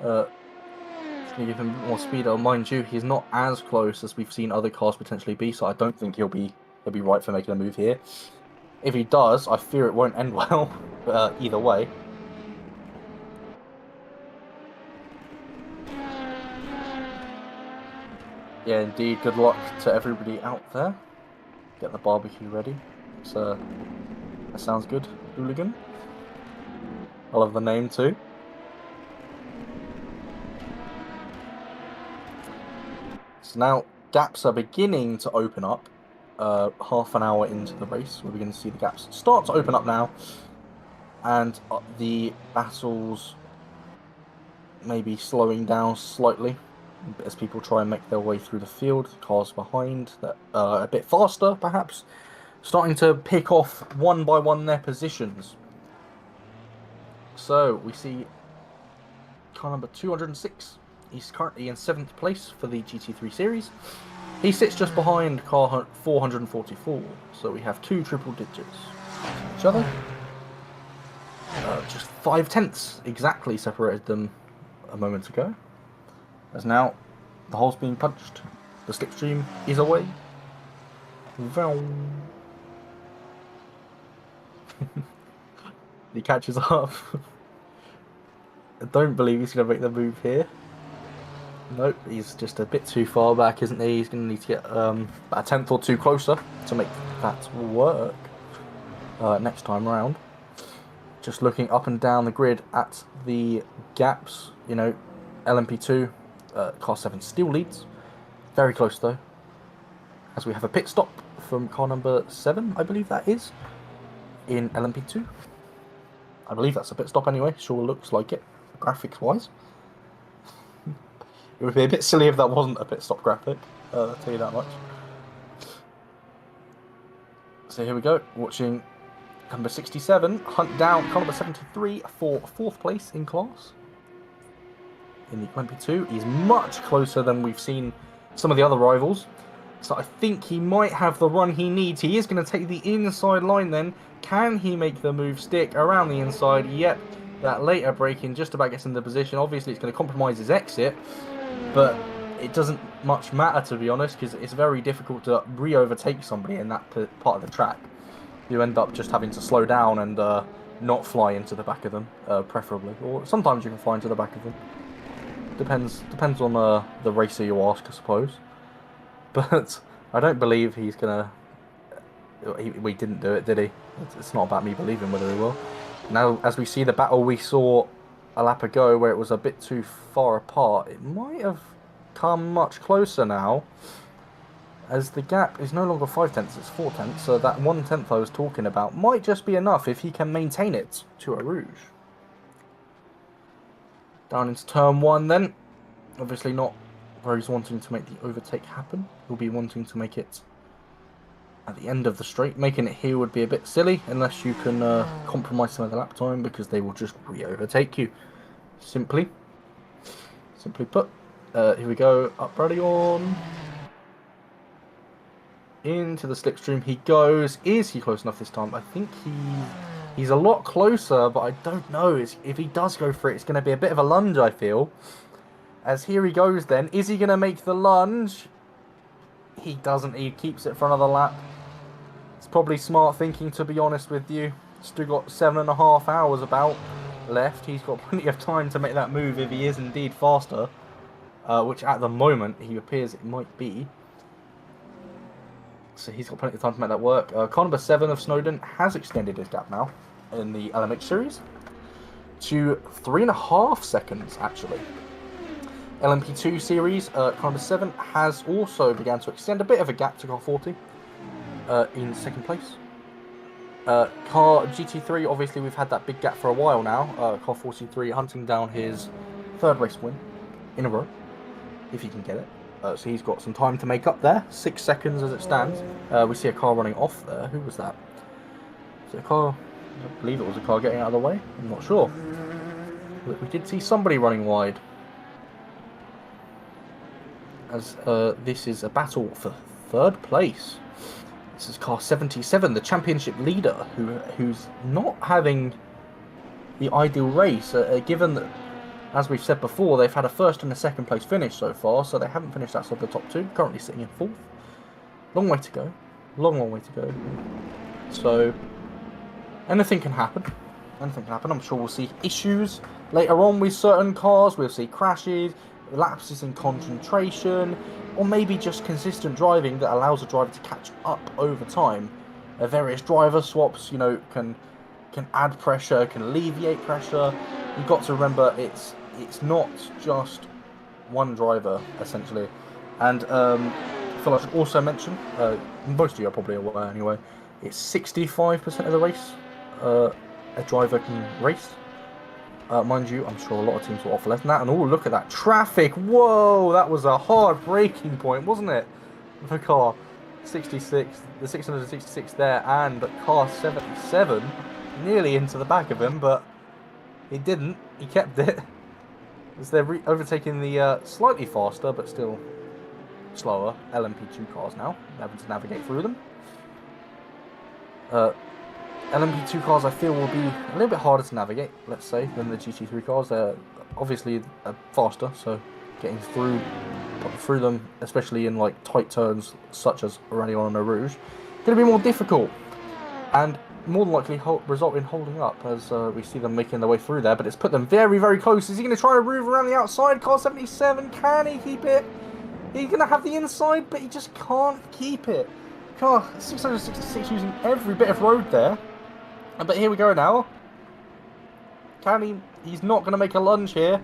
Just going to give him more speed. Mind you, he's not as close as we've seen other cars potentially be, so I don't think he'll be right for making a move here. If he does, I fear it won't end well. Either way. Yeah, indeed. Good luck to everybody out there. Get the barbecue ready. So that sounds good, hooligan. I love the name too. So now gaps are beginning to open up. Half an hour into the race, we're beginning to see the gaps start to open up now, and the battles maybe slowing down slightly as people try and make their way through the field. Cars behind that a bit faster, perhaps, starting to pick off one by one their positions. So we see car number 206. He's currently in 7th place for the GT3 series. He sits just behind car 444. So we have 2 triple digits each other. Just 5/10 exactly separated them a moment ago. As now the hole's being punched. The slipstream is away. He catches up. I don't believe he's going to make the move here. Nope, he's just a bit too far back, isn't he? He's going to need to get about a 10th or 2 closer to make that work next time round. Just looking up and down the grid at the gaps, you know, LMP2, car 7 still leads. Very close though, as we have a pit stop from car number 7, I believe that is, in LMP2. I believe that's a pit stop anyway, sure looks like it, graphics wise. It would be a bit silly if that wasn't a pit stop graphic, I'll tell you that much. So here we go, watching number 67 hunt down car number 73 for 4th place in class. In the LMP2, he's much closer than we've seen some of the other rivals. So I think he might have the run he needs. He is going to take the inside line then. Can he make the move stick around the inside? Yep, that later braking just about gets in the position. Obviously, it's going to compromise his exit, but it doesn't much matter, to be honest, because it's very difficult to re-overtake somebody in that part of the track. You end up just having to slow down and not fly into the back of them, preferably. Or sometimes you can fly into the back of them. Depends on the racer you ask, I suppose. But I don't believe he's gonna. We didn't do it, did he? It's not about me believing whether he will. Now, as we see the battle we saw a lap ago, where it was a bit too far apart, it might have come much closer now, as the gap is no longer 5/10, it's 4/10. So that 1/10 I was talking about might just be enough if he can maintain it to a Rouge. Down into turn 1 then. Obviously not where he's wanting to make the overtake happen. He'll be wanting to make it at the end of the straight. Making it here would be a bit silly unless you can compromise some of the lap time, because they will just re-overtake you. Simply put. Here we go. Up ready on. Into the slipstream he goes. Is he close enough this time? I think he's a lot closer, but I don't know. If he does go for it, it's going to be a bit of a lunge, I feel. As here he goes then. Is he going to make the lunge? He doesn't. He keeps it for another lap. It's probably smart thinking, to be honest with you. Still got 7.5 hours about left. He's got plenty of time to make that move if he is indeed faster. Which at the moment he appears it might be. So he's got plenty of time to make that work. Car number 7 of Snowden has extended his gap now in the LMH series to 3.5 seconds, actually. LMP2 series, car number 7 has also begun to extend a bit of a gap to car 40 in second place. Car GT3, obviously we've had that big gap for a while now. Car 43 hunting down his 3rd race win in a row, if he can get it. So he's got some time to make up there. 6 seconds as it stands. We see a car running off there. Who was that? Was it a car? I believe it was a car getting out of the way. I'm not sure. But we did see somebody running wide. As this is a battle for 3rd place. This is car 77, the championship leader, who's not having the ideal race, given that, as we've said before, they've had a 1st and a 2nd place finish so far, so they haven't finished outside the top 2, currently sitting in 4th. Long way to go. Long way to go. So, anything can happen. Anything can happen. I'm sure we'll see issues later on with certain cars. We'll see crashes, lapses in concentration, or maybe just consistent driving that allows a driver to catch up over time. Various driver swaps, you know, can add pressure, can alleviate pressure. You've got to remember it's not just one driver, essentially. And I feel I should also mention, most of you are probably aware anyway, it's 65% of the race a driver can race. Mind you, I'm sure a lot of teams will offer less than that. And oh, look at that traffic! Whoa, that was a hard braking point, wasn't it? The car 66, the 666 there, and car 77 nearly into the back of him, but he didn't. He kept it. As they're overtaking the slightly faster, but still slower LMP2 cars now, having to navigate through them. LMP2 cars, I feel, will be a little bit harder to navigate, let's say, than the GT3 cars. They're obviously faster, so getting through them, especially in like tight turns such as Rally on and Rouge, going to be more difficult, and more than likely result in holding up as we see them making their way through there. But it's put them very, very close. Is he going to try to move around the outside? Car 77, can he keep it? He's going to have the inside, but he just can't keep it. Car 666 using every bit of road there. But here we go now. Can he? He's not going to make a lunge here.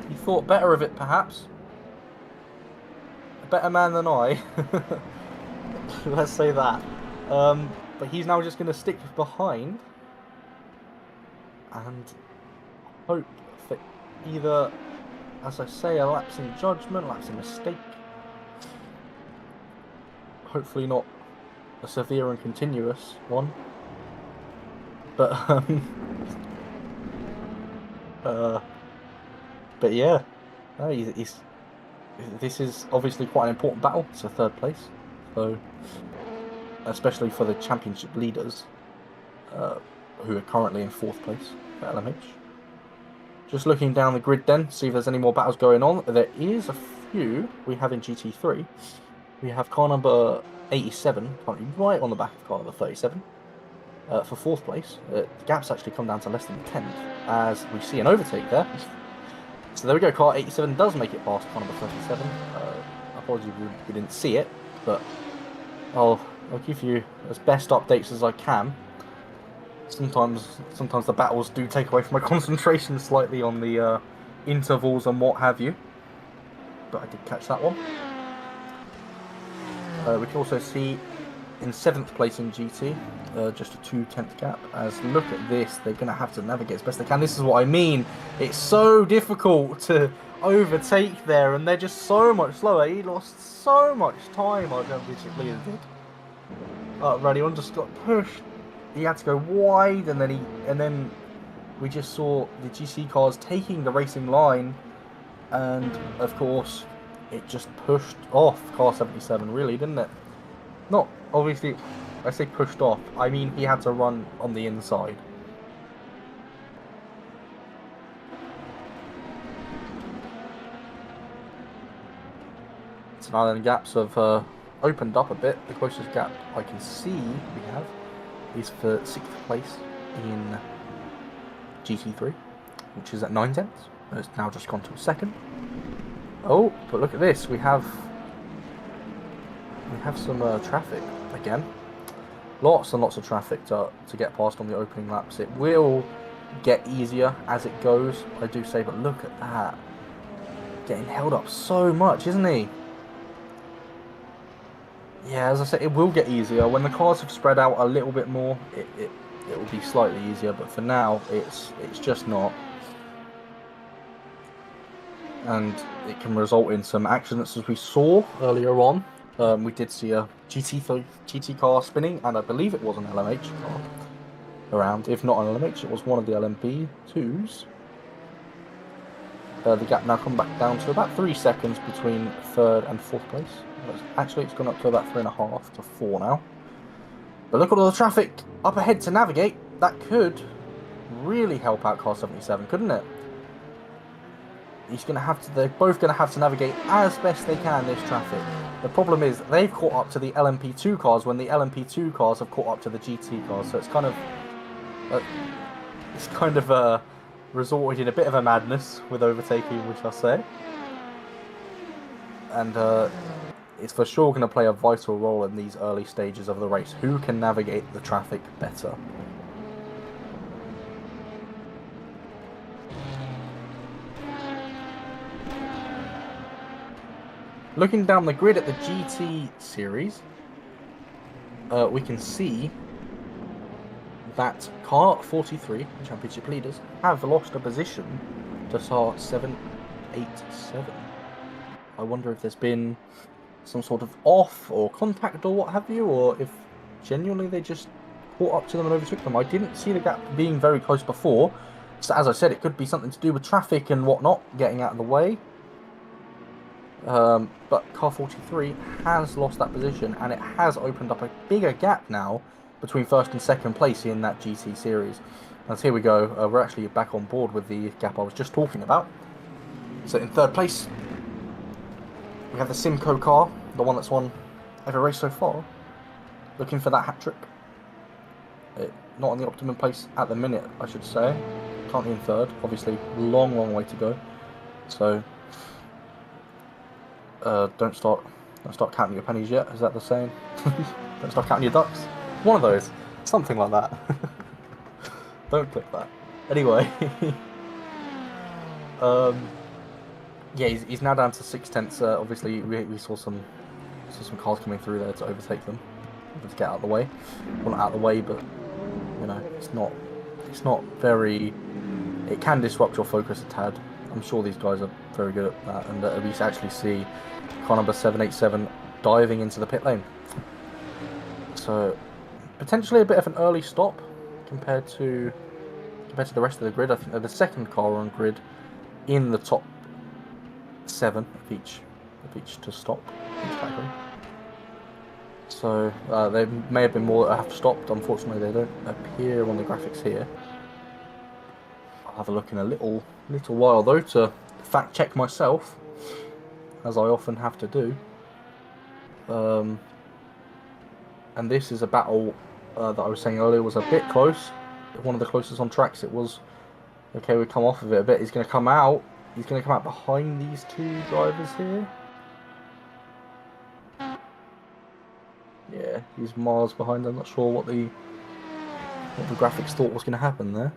He thought better of it, perhaps. A better man than I. Let's say that. But he's now just going to stick behind and hope for either, as I say, a lapse in judgment, lapse in mistake. Hopefully not a severe and continuous one. But yeah, no, this is obviously quite an important battle. It's a 3rd place, so especially for the championship leaders, who are currently in 4th place for LMH. Just looking down the grid then, see if there's any more battles going on. There is a few we have in GT3. We have car number 87, currently right on the back of car number 37. for 4th place. The gap's actually come down to less than 10th, as we see an overtake there. So there we go, car 87 does make it past car number 37. Apologies we didn't see it, but I'll give you as best updates as I can. Sometimes the battles do take away from my concentration slightly on the intervals and what have you, but I did catch that one. We can also see in 7th place in GT, just a 2/10 gap. As look at this, they're going to have to navigate as best they can. This is what I mean. It's so difficult to overtake there, and they're just so much slower. He lost so much time, our championship leader did. Rerun just got pushed. He had to go wide, and then we just saw the GC cars taking the racing line, and of course, it just pushed off car 77, really, didn't it? Not obviously. I say pushed off. I mean he had to run on the inside. So now then, gaps have opened up a bit. The closest gap I can see we have is for 6th place in GT3, which is at 9/10. It's now just gone to a 2nd. Oh, but look at this. We have some traffic again. Lots and lots of traffic to get past on the opening laps. It will get easier as it goes, I do say, but look at that. Getting held up so much, isn't he? Yeah, as I said, it will get easier. When the cars have spread out a little bit more, it will be slightly easier, but for now, it's just not. And it can result in some accidents, as we saw earlier on. We did see a GT car spinning, and I believe it was an LMH car around. If not an LMH, it was one of the LMP2s. The gap now come back down to about 3 seconds between 3rd and 4th place. Actually, it's gone up to about 3.5 to 4 now. But look at all the traffic up ahead to navigate. That could really help out car 77, couldn't it? They're both going to have to navigate as best they can this traffic. The problem is they've caught up to the LMP2 cars when the LMP2 cars have caught up to the GT cars. So it's kind of resorted in a bit of a madness with overtaking, we shall say. And it's for sure going to play a vital role in these early stages of the race. Who can navigate the traffic better? Looking down the grid at the GT series, we can see that car 43, championship leaders, have lost a position to car 787. I wonder if there's been some sort of off or contact or what have you, or if genuinely they just caught up to them and overtook them. I didn't see the gap being very close before, so as I said, it could be something to do with traffic and whatnot, getting out of the way. But car 43 has lost that position, and it has opened up a bigger gap now between 1st and 2nd place in that GT series. And here we go, we're actually back on board with the gap I was just talking about. So in 3rd place, we have the Simcoe car, the one that's won every race so far, looking for that hat-trick. Not in the optimum place at the minute, I should say. Currently in 3rd, obviously long way to go. So don't start counting your pennies yet. Is that the saying? Don't start counting your ducks. One of those, something like that. Don't click that. Anyway, yeah, he's now down to 6/10. Obviously, we saw some cars coming through there to overtake them, to get out of the way. Well, not out of the way, but you know, it's not very. It can disrupt your focus a tad. I'm sure these guys are very good at that, and we actually see car number 787 diving into the pit lane. So potentially a bit of an early stop compared to the rest of the grid. I think they're the 2nd car on grid in the top 7 of each to stop each category. So there may have been more that have stopped. Unfortunately, they don't appear on the graphics here. I'll have a look in a little while though to fact check myself, as I often have to do. And this is a battle that I was saying earlier was a bit close. One of the closest on tracks it was. Okay, we come off of it a bit. He's going to come out. He's going to come out behind these two drivers here. Yeah, he's miles behind. I'm not sure what the graphics thought was going to happen there.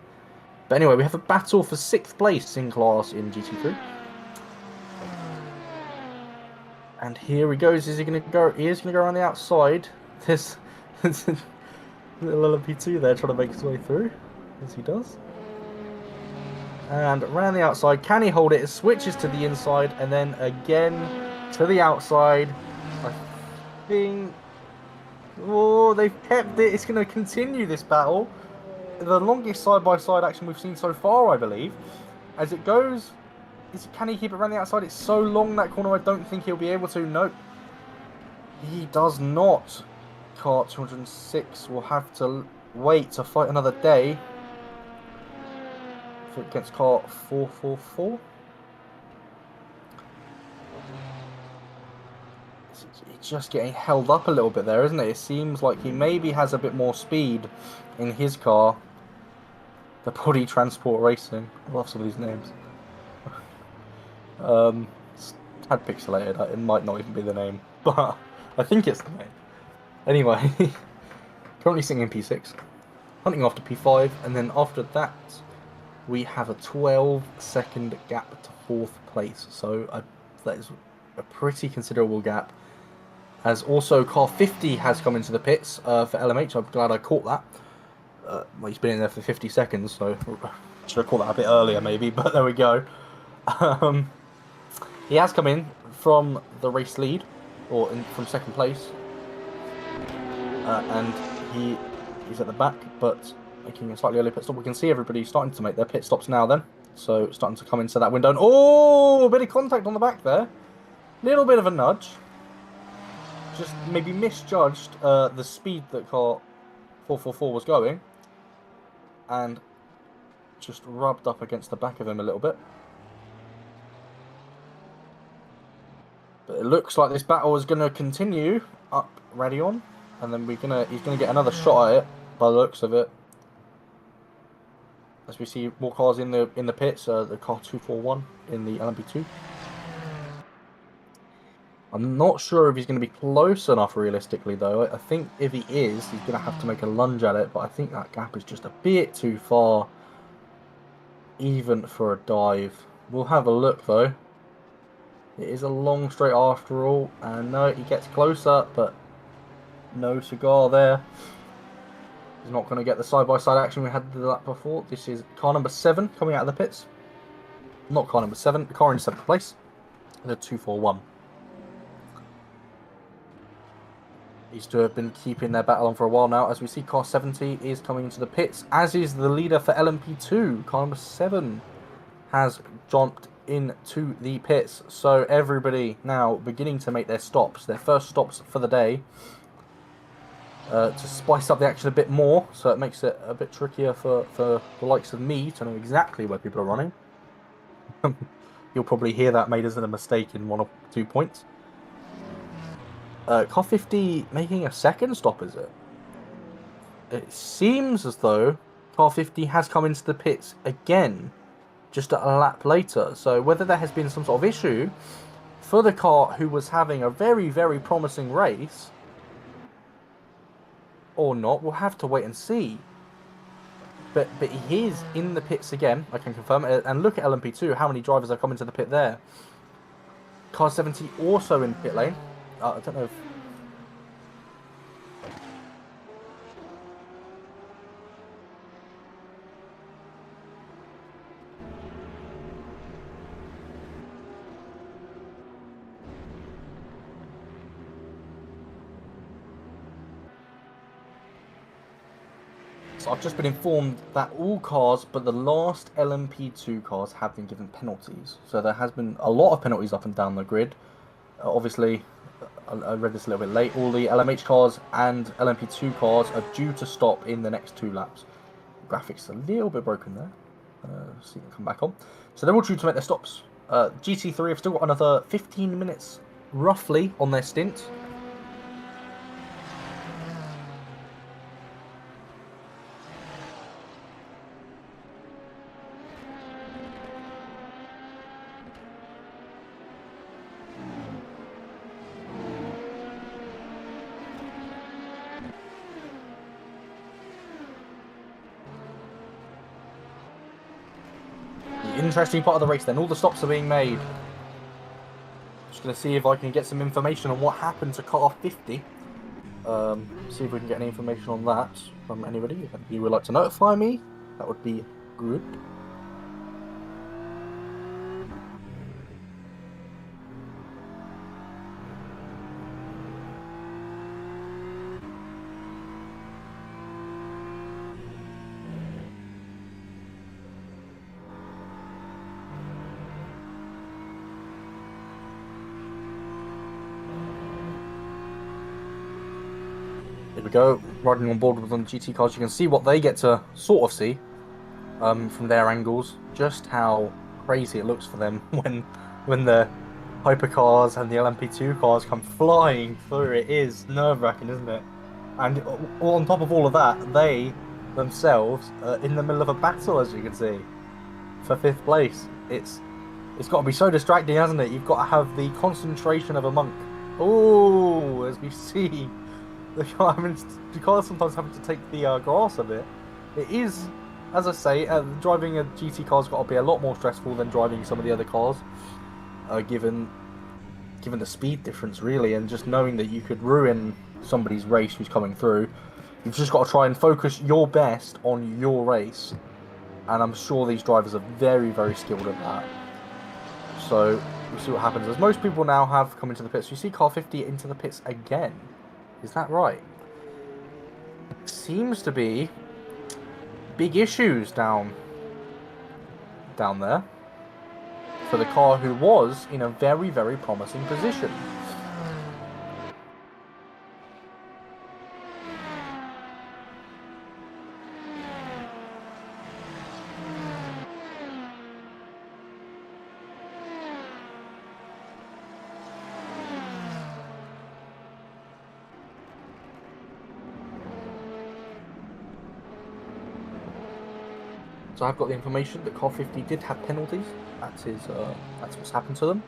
But anyway, we have a battle for 6th place in class in GT3. And here he goes. Is he going to go? He is going to go around the outside. There's little LMP2 there trying to make his way through, as he does. And around the outside, can he hold it? It switches to the inside, and then again to the outside. I think... Oh, they've kept it. It's going to continue this battle. The longest side-by-side action we've seen so far, I believe. As it goes, can he keep it around the outside? It's so long, that corner, I don't think he'll be able to. Nope. He does not. Car 206 will have to wait to fight another day. Against car 444. It's just getting held up a little bit there, isn't it? It seems like he maybe has a bit more speed in his car. The Body Transport Racing. I love some of these names. It's tad pixelated. It might not even be the name, but I think it's the name. Anyway, currently sitting in P6, hunting after P5, and then after that, we have a 12-second gap to 4th place. So that is a pretty considerable gap. As also car 50 has come into the pits for LMH. I'm glad I caught that. Well, he's been in there for 50 seconds, so should have caught that a bit earlier maybe, but there we go. He has come in from the race lead, or from 2nd place. And he's at the back, but making a slightly early pit stop. We can see everybody starting to make their pit stops now then. So starting to come into that window. And, oh, a bit of contact on the back there. Little bit of a nudge. Just maybe misjudged the speed that car 444 was going. And just rubbed up against the back of him a little bit. But it looks like this battle is going to continue up Radion. And then he's going to get another shot at it by the looks of it. As we see more cars in the pits, the car 241 in the LMP2. I'm not sure if he's going to be close enough realistically though. I think if he is, he's going to have to make a lunge at it, but I think that gap is just a bit too far even for a dive. We'll have a look though. It is a long straight after all, and no, he gets closer, but no cigar there. He's not going to get the side-by-side action we had the lap before. This is car number 7 coming out of the pits. Not car number 7, the car in 7th place. The 241. These two have been keeping their battle on for a while now. As we see, car 70 is coming into the pits, as is the leader for LMP2. Car number 7 has jumped into the pits. So everybody now beginning to make their stops, their first stops for the day. To spice up the action a bit more, so it makes it a bit trickier for the likes of me to know exactly where people are running. You'll probably hear that made as a mistake in 1 or 2 points. Car 50 making a 2nd stop, is it? It seems as though car 50 has come into the pits again, just a lap later. So whether there has been some sort of issue for the car who was having a very, very promising race, or not, we'll have to wait and see. But he is in the pits again, I can confirm it. And look at LMP2, how many drivers are coming to the pit there. Car 70 also in pit lane. I don't know if... I've just been informed that all cars but the last LMP2 cars have been given penalties. So there has been a lot of penalties up and down the grid. Obviously, I read this a little bit late. All the LMH cars and LMP2 cars are due to stop in the next 2 laps. The graphics are a little bit broken there. See them come back on. So they're all due to make their stops. GT3 have still got another 15 minutes roughly on their stint. interesting part of the race then. All the stops are being made. Just going to see if I can get some information on what happened to car 50. See if we can get any information on that from anybody. If you would like to notify me, that would be good. There we go, riding on board with on the GT cars, you can see what they get to sort of see from their angles, just how crazy it looks for them when the hypercars and the LMP2 cars come flying through. It is nerve-wracking, isn't it? And on top of all of that, they themselves are in the middle of a battle, as you can see, for 5th place. It's got to be so distracting, hasn't it? You've got to have the concentration of a monk. Oh, as we see. The cars sometimes having to take the grass a bit. It is, as I say, driving a GT car's got to be a lot more stressful than driving some of the other cars, given the speed difference, really, and just knowing that you could ruin somebody's race who's coming through. You've just got to try and focus your best on your race, and I'm sure these drivers are very, very skilled at that. So we'll see what happens. As most people now have come into the pits, you see car 50 into the pits again. Is that right? Seems to be big issues down there for the car who was in a very, very promising position. So I've got the information that car 50 did have penalties. That's what's happened to them.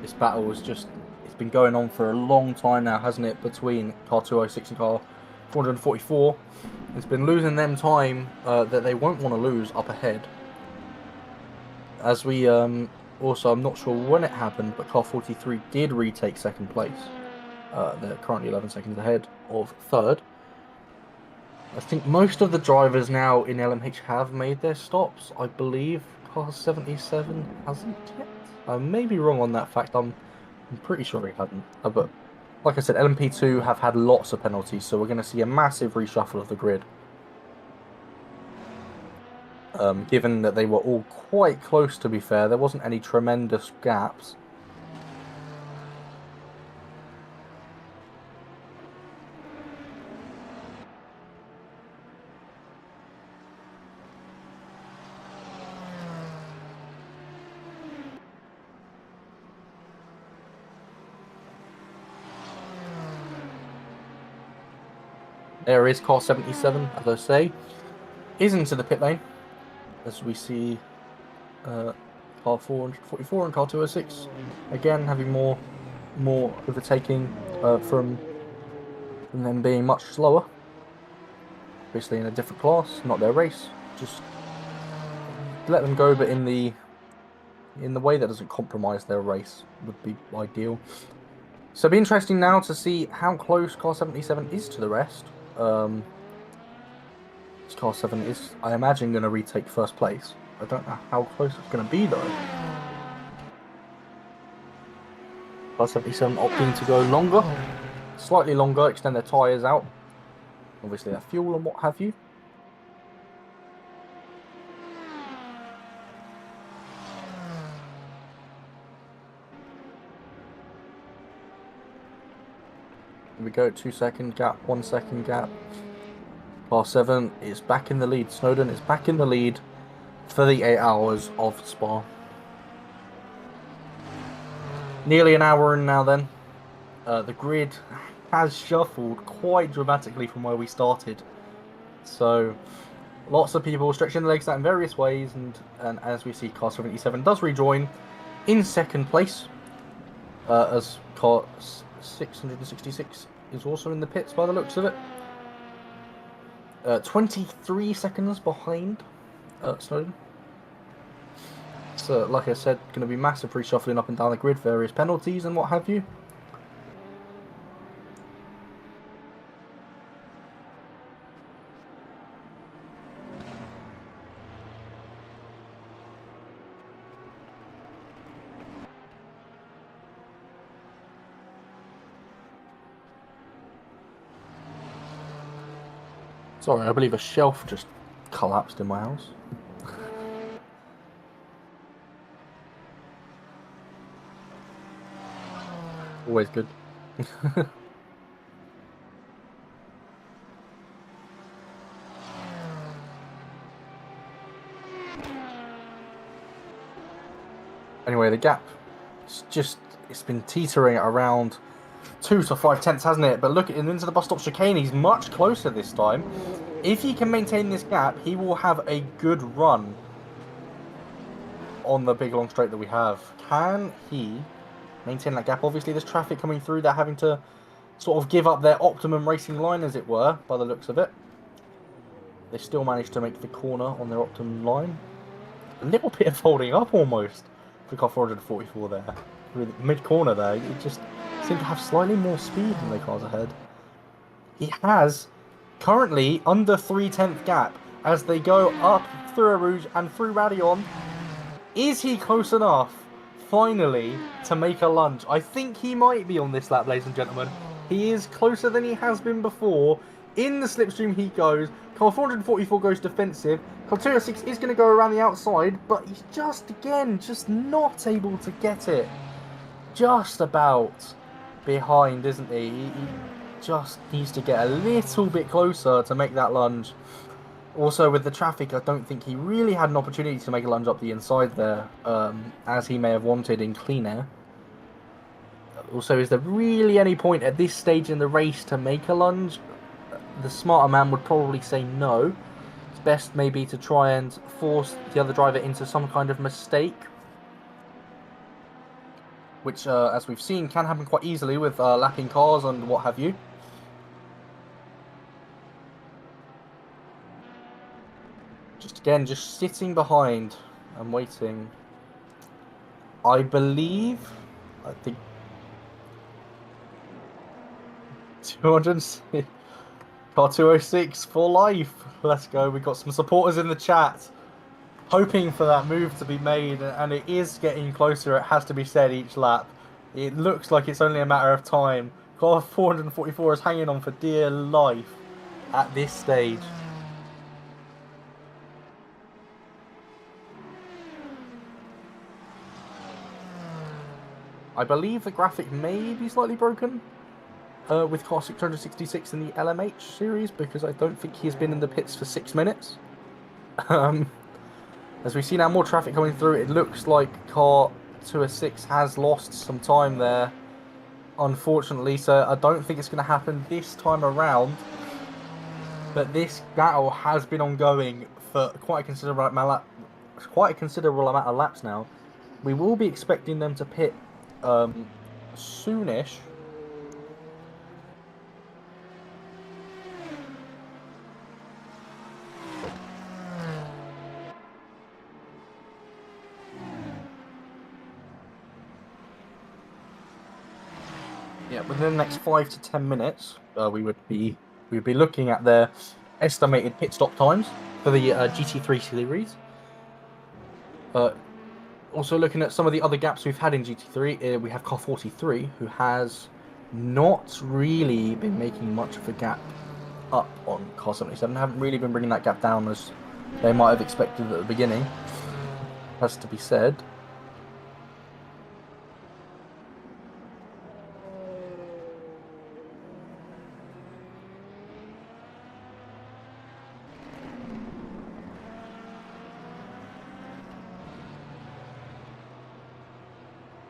This battle it's been going on for a long time now, hasn't it, between car 206 and car 444. It's been losing them time that they won't want to lose up ahead. As we also, I'm not sure when it happened, but car 43 did retake 2nd place. They're currently 11 seconds ahead of 3rd. I think most of the drivers now in LMH have made their stops. I believe car 77 hasn't yet. I may be wrong on that fact. I'm pretty sure he hadn't. But like I said, LMP2 have had lots of penalties, so we're going to see a massive reshuffle of the grid. Given that they were all quite close, to be fair, there wasn't any tremendous gaps. There is car 77, as I say, is into the pit lane. As we see car 444 and car 206 again having more overtaking from them being much slower. Obviously in a different class, not their race. Just let them go, but in the way that doesn't compromise their race would be ideal. So it'll be interesting now to see how close car 77 is to the rest. Car 7 is, I imagine, going to retake 1st place. I don't know how close it's going to be, though. Car 77 opting to go longer, slightly longer, extend their tyres out. Obviously, their fuel and what have you. Here we go, 2-second gap, 1-second gap. Car 7 is back in the lead. Snowden is back in the lead for the 8 hours of Spa. Nearly an hour in now then. The grid has shuffled quite dramatically from where we started. So lots of people stretching their legs out in various ways, and as we see, car 77 does rejoin in 2nd place. As car 666 is also in the pits by the looks of it. 23 seconds behind Snowden. So, like I said, going to be massive reshuffling up and down the grid, various penalties and what have you. Sorry, I believe a shelf just collapsed in my house. Always good. Anyway, the gap, it's been teetering at around 2 to 5 tenths, hasn't it? But look at him into the bus stop chicane. He's much closer this time. If he can maintain this gap, he will have a good run on the big long straight that we have. Can he maintain that gap? Obviously, there's traffic coming through. They're having to sort of give up their optimum racing line, as it were, by the looks of it. They still managed to make the corner on their optimum line. A little bit of holding up almost for car 444 there. Mid-corner there. It just seemed to have slightly more speed than the cars ahead. He has currently under 3/10 gap as they go up through Rouge and through Radion. Is he close enough, finally, to make a lunge? I think he might be on this lap, ladies and gentlemen. He is closer than he has been before. In the slipstream he goes. Car 444 goes defensive. Car 206 is going to go around the outside, but he's just not able to get it. Just about behind, isn't he? He just needs to get a little bit closer to make that lunge. Also, with the traffic, I don't think he really had an opportunity to make a lunge up the inside there, as he may have wanted in clean air. Also, is there really any point at this stage in the race to make a lunge? The smarter man would probably say no. It's best maybe to try and force the other driver into some kind of mistake, which, as we've seen, can happen quite easily with lapping cars and what have you. Just sitting behind and waiting. I think 206, car 206 for life. Let's go. We've got some supporters in the chat hoping for that move to be made, and it is getting closer, it has to be said, each lap. It looks like it's only a matter of time. Car 444 is hanging on for dear life at this stage. I believe the graphic may be slightly broken with car 666 in the LMH series, because I don't think he's been in the pits for 6 minutes. As we see now more traffic coming through, it looks like car 206 has lost some time there, unfortunately, so I don't think it's going to happen this time around. But this battle has been ongoing for quite a considerable amount of laps now. We will be expecting them to pit soonish. Yeah, within the next 5 to 10 minutes, we would be looking at their estimated pit stop times for the GT3 series. Also looking at some of the other gaps we've had in GT3, we have car 43, who has not really been making much of a gap up on car 77. Haven't really been bringing that gap down as they might have expected at the beginning. Has to be said.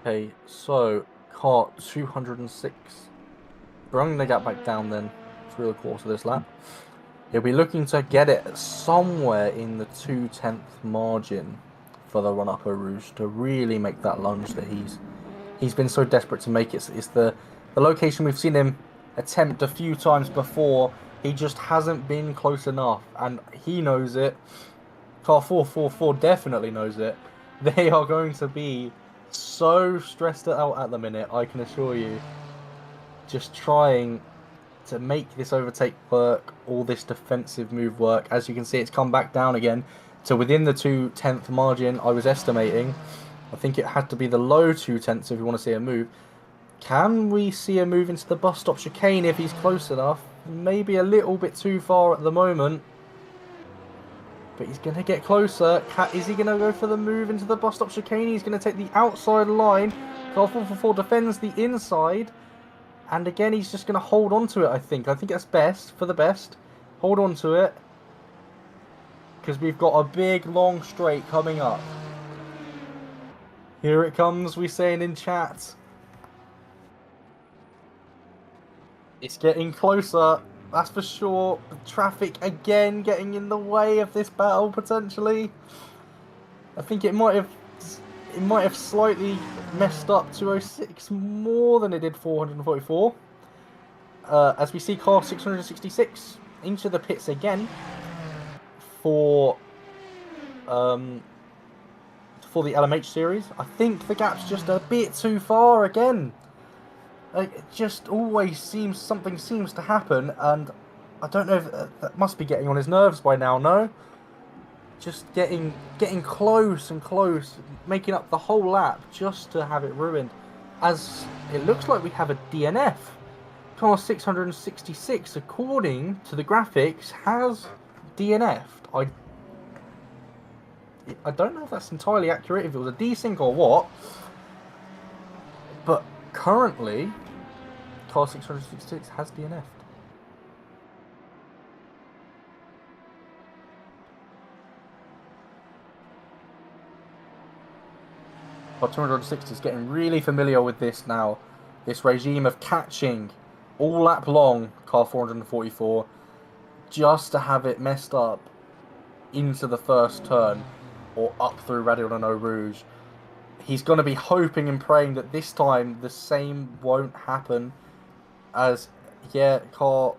Okay, so car 206, bringing the gap back down then through the course of this lap. He'll be looking to get it somewhere in the 2/10 margin for the run up Rouge to really make that lunge that he's been so desperate to make. It's the The location we've seen him attempt a few times before, he just hasn't been close enough, and he knows it. Car 444 definitely knows it. They are going to be so stressed out at the minute, I can assure you. Just trying to make this overtake work, all this defensive move work. As you can see, it's come back down again to within the 2/10 margin I was estimating. I think it had to be the low 2/10 if you want to see a move. Can we see a move into the bus stop chicane if he's close enough? Maybe a little bit too far at the moment. But he's going to get closer. Is he going to go for the move into the bus stop chicane? He's going to take the outside line. Car 444 defends the inside. And again, he's just going to hold on to it, I think. I think that's best, for the best. Hold on to it. Because we've got a big, long straight coming up. Here it comes, we're saying in chat. It's getting closer, that's for sure. The traffic again getting in the way of this battle, potentially. I think it might have slightly messed up 206 more than it did 444. As we see car 666 into the pits again for the LMH series. I think the gap's just a bit too far again. It just always something seems to happen, and I don't know if that must be getting on his nerves by now. No, just getting close and close, making up the whole lap just to have it ruined. As it looks like we have a DNF. Car 666, according to the graphics, has DNF'd. I don't know if that's entirely accurate, if it was a desync or what, but currently, car 666 has DNF'd. Car 260 is getting really familiar with this now. This regime of catching all lap long car 444 just to have it messed up into the first turn or up through Radio de Eau Rouge. He's going to be hoping and praying that this time the same won't happen, as, yeah, car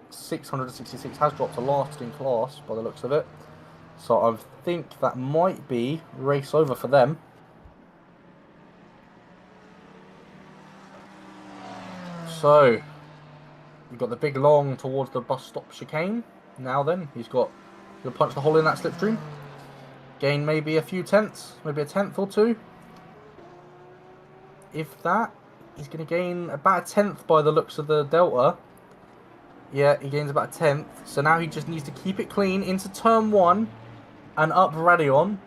666 has dropped to last in class by the looks of it. So I think that might be race over for them. So, we've got the big long towards the bus stop chicane. Now then, he's got to punch the hole in that slipstream. Gain maybe a few tenths, maybe a tenth or two. If that, he's going to gain about a tenth by the looks of the delta. Yeah, he gains about a tenth. So now he just needs to keep it clean into turn 1 and up Radion.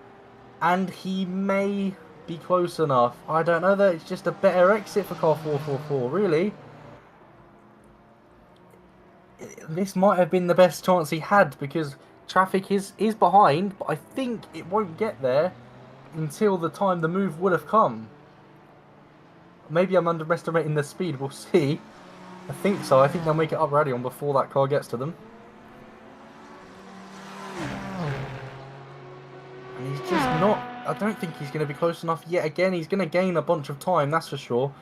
And he may be close enough. I don't know, that it's just a better exit for car 444, really. This might have been the best chance he had, because traffic is behind, but I think it won't get there until the time the move would have come. Maybe I'm underestimating the speed, we'll see. I think so. I think they'll make it up Radion before that car gets to them. And he's just not... I don't think he's going to be close enough yet again. He's going to gain a bunch of time, that's for sure.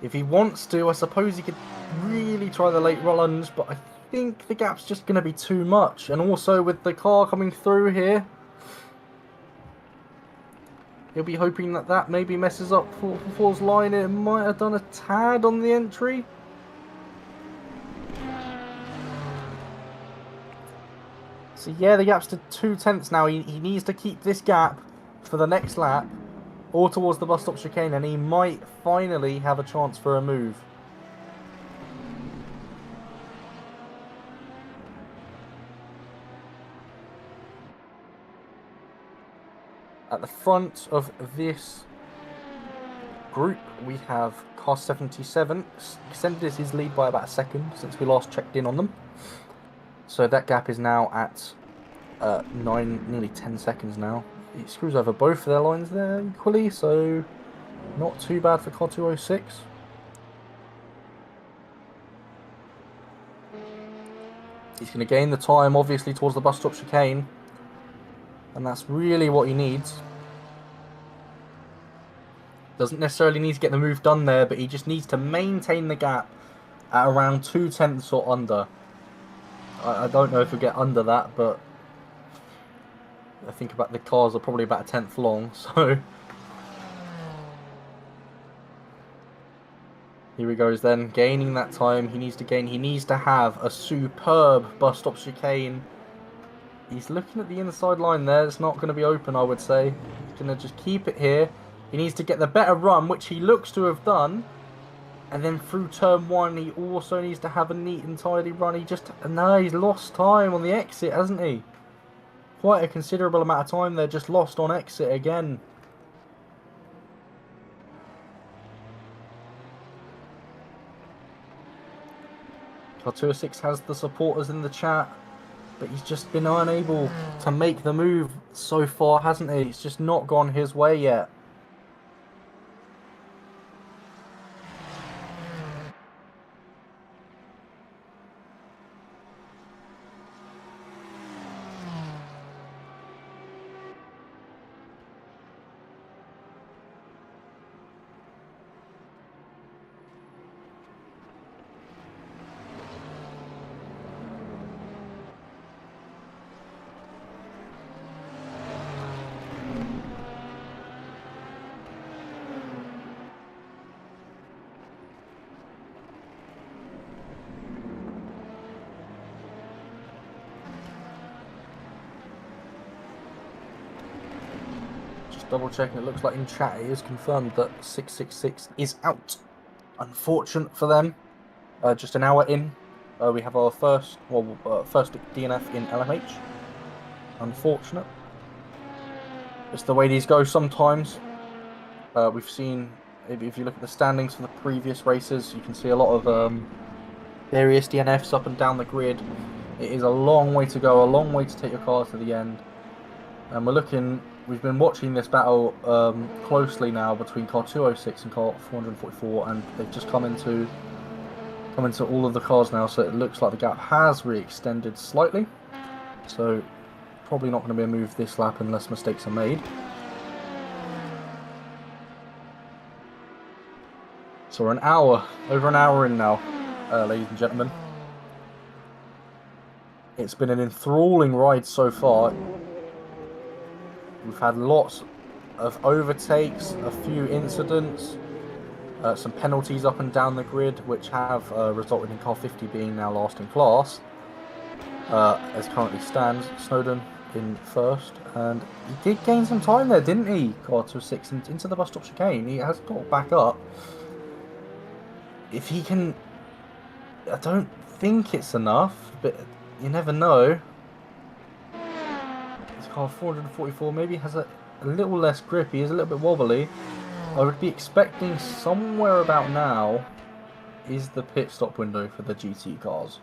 If he wants to, I suppose he could really try the late lunge, but I think the gap's just going to be too much. And also with the car coming through here, he'll be hoping that that maybe messes up 444's line. It might have done a tad on the entry. So yeah, the gap's to 2 tenths now. He needs to keep this gap for the next lap, or towards the bus stop chicane, and he might finally have a chance for a move. At the front of this group, we have car 77. Extended his lead by about a second since we last checked in on them. So that gap is now at nearly 10 seconds now. He screws over both of their lines there equally, so not too bad for car 206. He's going to gain the time, obviously, towards the bus stop chicane. And that's really what he needs. Doesn't necessarily need to get the move done there, but he just needs to maintain the gap at around 2/10 or under. I don't know if he'll get under that, but I think about the cars are probably about a 10th long, so here he goes then, gaining that time. He needs to have a superb bus stop chicane. He's looking at the inside line there. It's not going to be open, I would say. He's going to just keep it here. He needs to get the better run, which he looks to have done. And then through turn one, he also needs to have a neat and tidy run. He's lost time on the exit, hasn't he? Quite a considerable amount of time there, just lost on exit again. Car 206 has the supporters in the chat, but he's just been unable to make the move so far, hasn't he? It's just not gone his way yet. Double checking, it looks like in chat it is confirmed that 666 is out. Unfortunate for them. Just an hour in, we have our first DNF in LMH. Unfortunate. It's the way these go sometimes. We've seen, if you look at the standings for the previous races, you can see a lot of various DNFs up and down the grid. It is a long way to go, a long way to take your car to the end. And we've been watching this battle closely now between car 206 and car 444, and they've just come into all of the cars now, so it looks like the gap has re-extended slightly. So probably not going to be a move this lap unless mistakes are made. So we're over an hour in now, ladies and gentlemen. It's been an enthralling ride so far. We've had lots of overtakes, a few incidents, some penalties up and down the grid, which have resulted in car 50 being now last in class. As currently stands, Snowden in first, and he did gain some time there, didn't he? Car 206 into the bus stop chicane. He has got back up. If he can, I don't think it's enough, but you never know. Car 444 maybe has a little less grip. He is a little bit wobbly. I would be expecting somewhere about now is the pit stop window for the GT cars,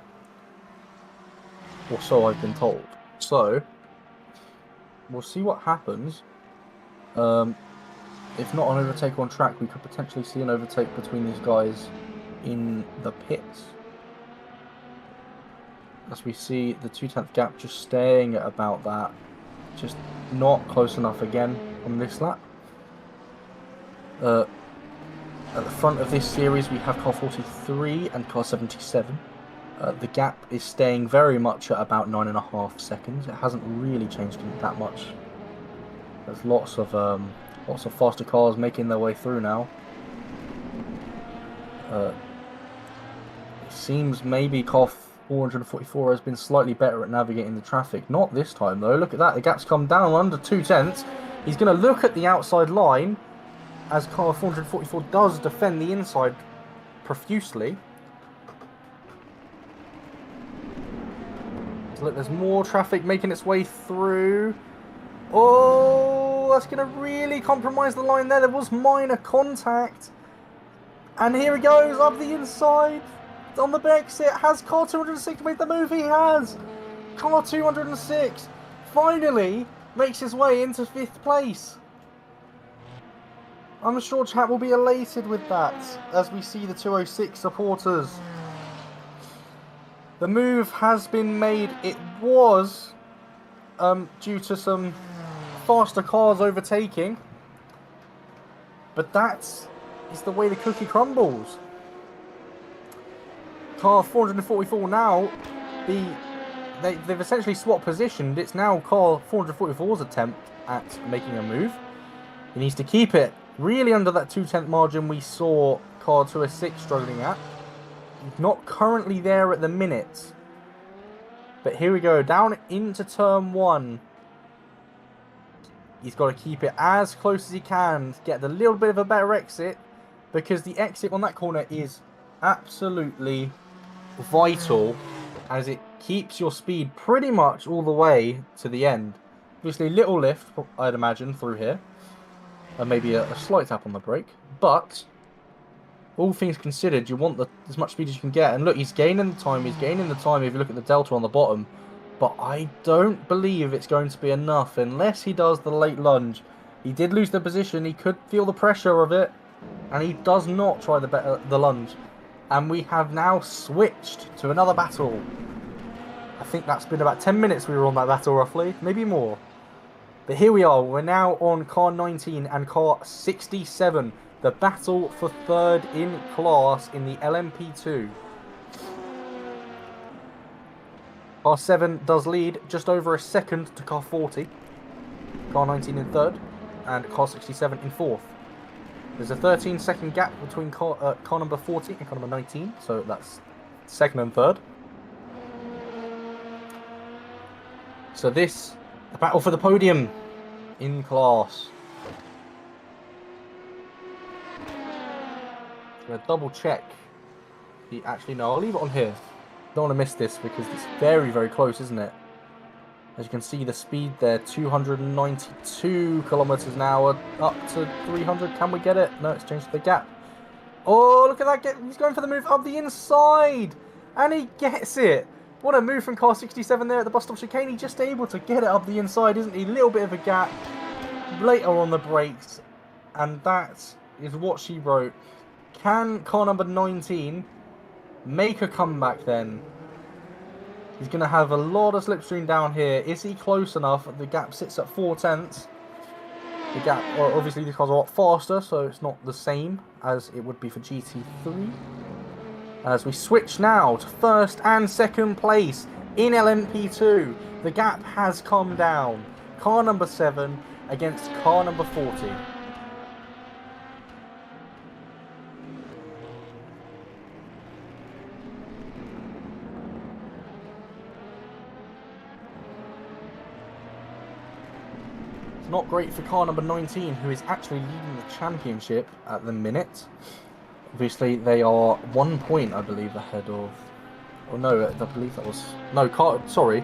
or so I've been told. So we'll see what happens. If not an overtake on track, we could potentially see an overtake between these guys in the pits, as we see the 2/10 gap just staying at about that. Just not close enough again on this lap. At the front of this series we have car 43 and car 77. The gap is staying very much at about 9.5 seconds. It hasn't really changed that much. There's lots of faster cars making their way through now. It seems maybe car 444 has been slightly better at navigating the traffic. Not this time though. Look at that. The gap's come down under 2/10. He's going to look at the outside line as car 444 does defend the inside profusely. So look, there's more traffic making its way through. Oh, that's going to really compromise the line there. There was minor contact. And here he goes up the inside. On the exit, has car 206 made the move? He has! Car 206 finally makes his way into 5th place. I'm sure chat will be elated with that as we see the 206 supporters. The move has been made. It was due to some faster cars overtaking, But that's is the way the cookie crumbles. Car 444 now, they've essentially swapped positioned. It's now car 444's attempt at making a move. He needs to keep it really under that 2/10 margin we saw car 206 struggling at. He's not currently there at the minute. But here we go, down into turn 1. He's got to keep it as close as he can, get a little bit of a better exit, because the exit on that corner is absolutely vital, as it keeps your speed pretty much all the way to the end. Obviously, little lift, I'd imagine, through here, and maybe a slight tap on the brake, but all things considered, you want as much speed as you can get. And look, he's gaining the time. He's gaining the time if you look at the delta on the bottom. But I don't believe it's going to be enough unless he does the late lunge. He did lose the position. He could feel the pressure of it. And he does not try the lunge. And we have now switched to another battle. I think that's been about 10 minutes we were on that battle, roughly. Maybe more. But here we are. We're now on car 19 and car 67. The battle for third in class in the LMP2. Car 7 does lead just over a second to car 40. Car 19 in third. And car 67 in fourth. There's a 13-second gap between car number 40 and car number 19. So that's second and third. So this, the battle for the podium in class. I'm going to double check. Actually, no, I'll leave it on here. Don't want to miss this because it's very, very close, isn't it? As you can see, the speed there, 292 kilometers an hour, up to 300. Can we get it? No, it's changed the gap. Oh, look at that. He's going for the move up the inside. And he gets it. What a move from car 67 there at the bus stop chicane. He's just able to get it up the inside, isn't he? A little bit of a gap. Later on the brakes. And that is what she wrote. Can car number 19 make a comeback then? He's going to have a lot of slipstream down here. Is he close enough? The gap sits at 4/10. The gap, well, obviously these cars are a lot faster, so it's not the same as it would be for GT3. As we switch now to first and second place in LMP2. The gap has come down. Car number 7 against car number 40. Not great for car number 19, who is actually leading the championship at the minute. Obviously, they are 1 point, I believe, ahead of... Oh, no, I believe that was... No, sorry.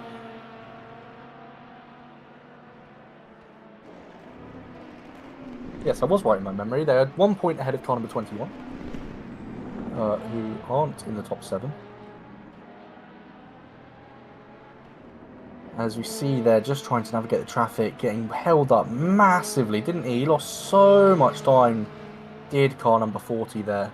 Yes, I was right in my memory. They are 1 point ahead of car number 21, who aren't in the top 7. As we see, they're just trying to navigate the traffic, getting held up massively, didn't he? He lost so much time, did car number 40 there.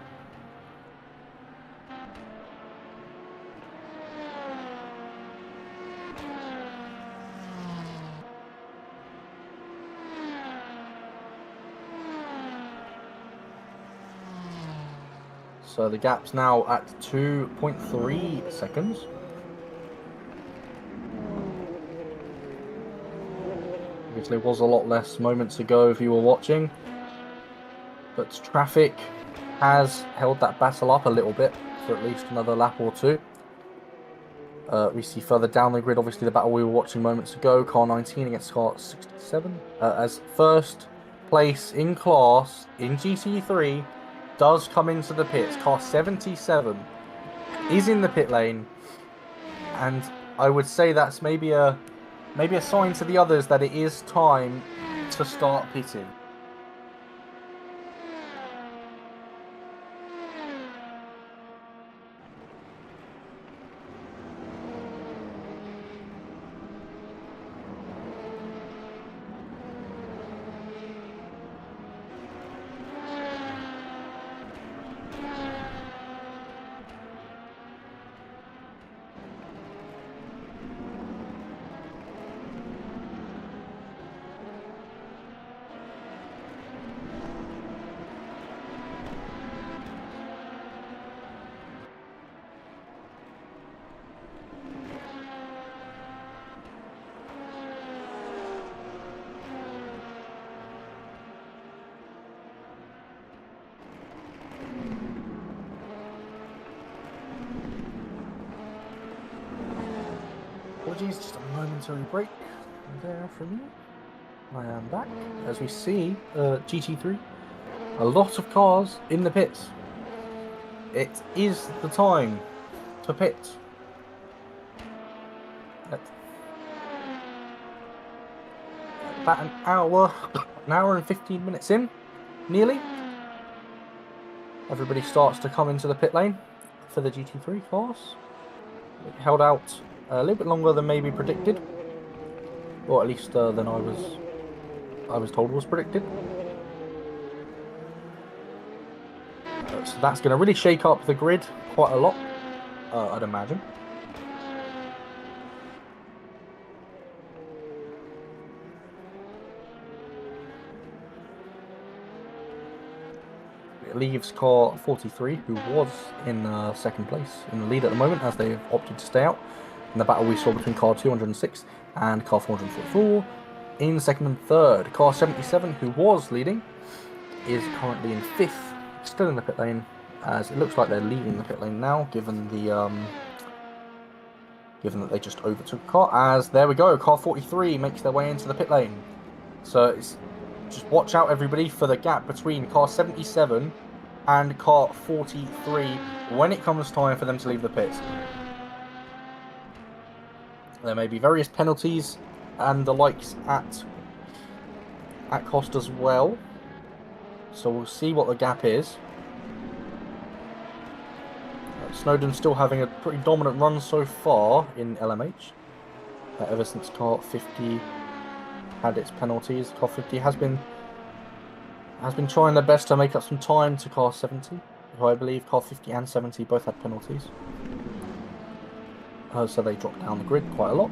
So the gap's now at 2.3 seconds. Obviously, it was a lot less moments ago if you were watching. But traffic has held that battle up a little bit for at least another lap or two. We see further down the grid, obviously, the battle we were watching moments ago. Car 19 against car 67. As first place in class in GT3 does come into the pits. Car 77 is in the pit lane. And I would say that's maybe a sign to the others that it is time to start pitting. Apologies, just a momentary break there from me. I am back. As we see, GT3, a lot of cars in the pits. It is the time to pit. About an hour and 15 minutes in, nearly. Everybody starts to come into the pit lane for the GT3 cars. It held out a little bit longer than maybe predicted, or at least than I was told was predicted. So that's going to really shake up the grid quite a lot, I'd imagine. It leaves car 43, who was in second place in the lead at the moment, as they've opted to stay out. In the battle we saw between car 206 and car 444 in second and third. Car 77, who was leading, is currently in fifth, still in the pit lane, as it looks like they're leaving the pit lane now, given that they just overtook a car. As there we go, car 43 makes their way into the pit lane. So it's just watch out, everybody, for the gap between car 77 and car 43 when it comes time for them to leave the pits. There may be various penalties and the likes at cost as well. So we'll see what the gap is. Snowden's still having a pretty dominant run so far in LMH. Ever since car 50 had its penalties, car 50 has been trying their best to make up some time to car 70, who I believe car 50 and 70 both had penalties. So they dropped down the grid quite a lot.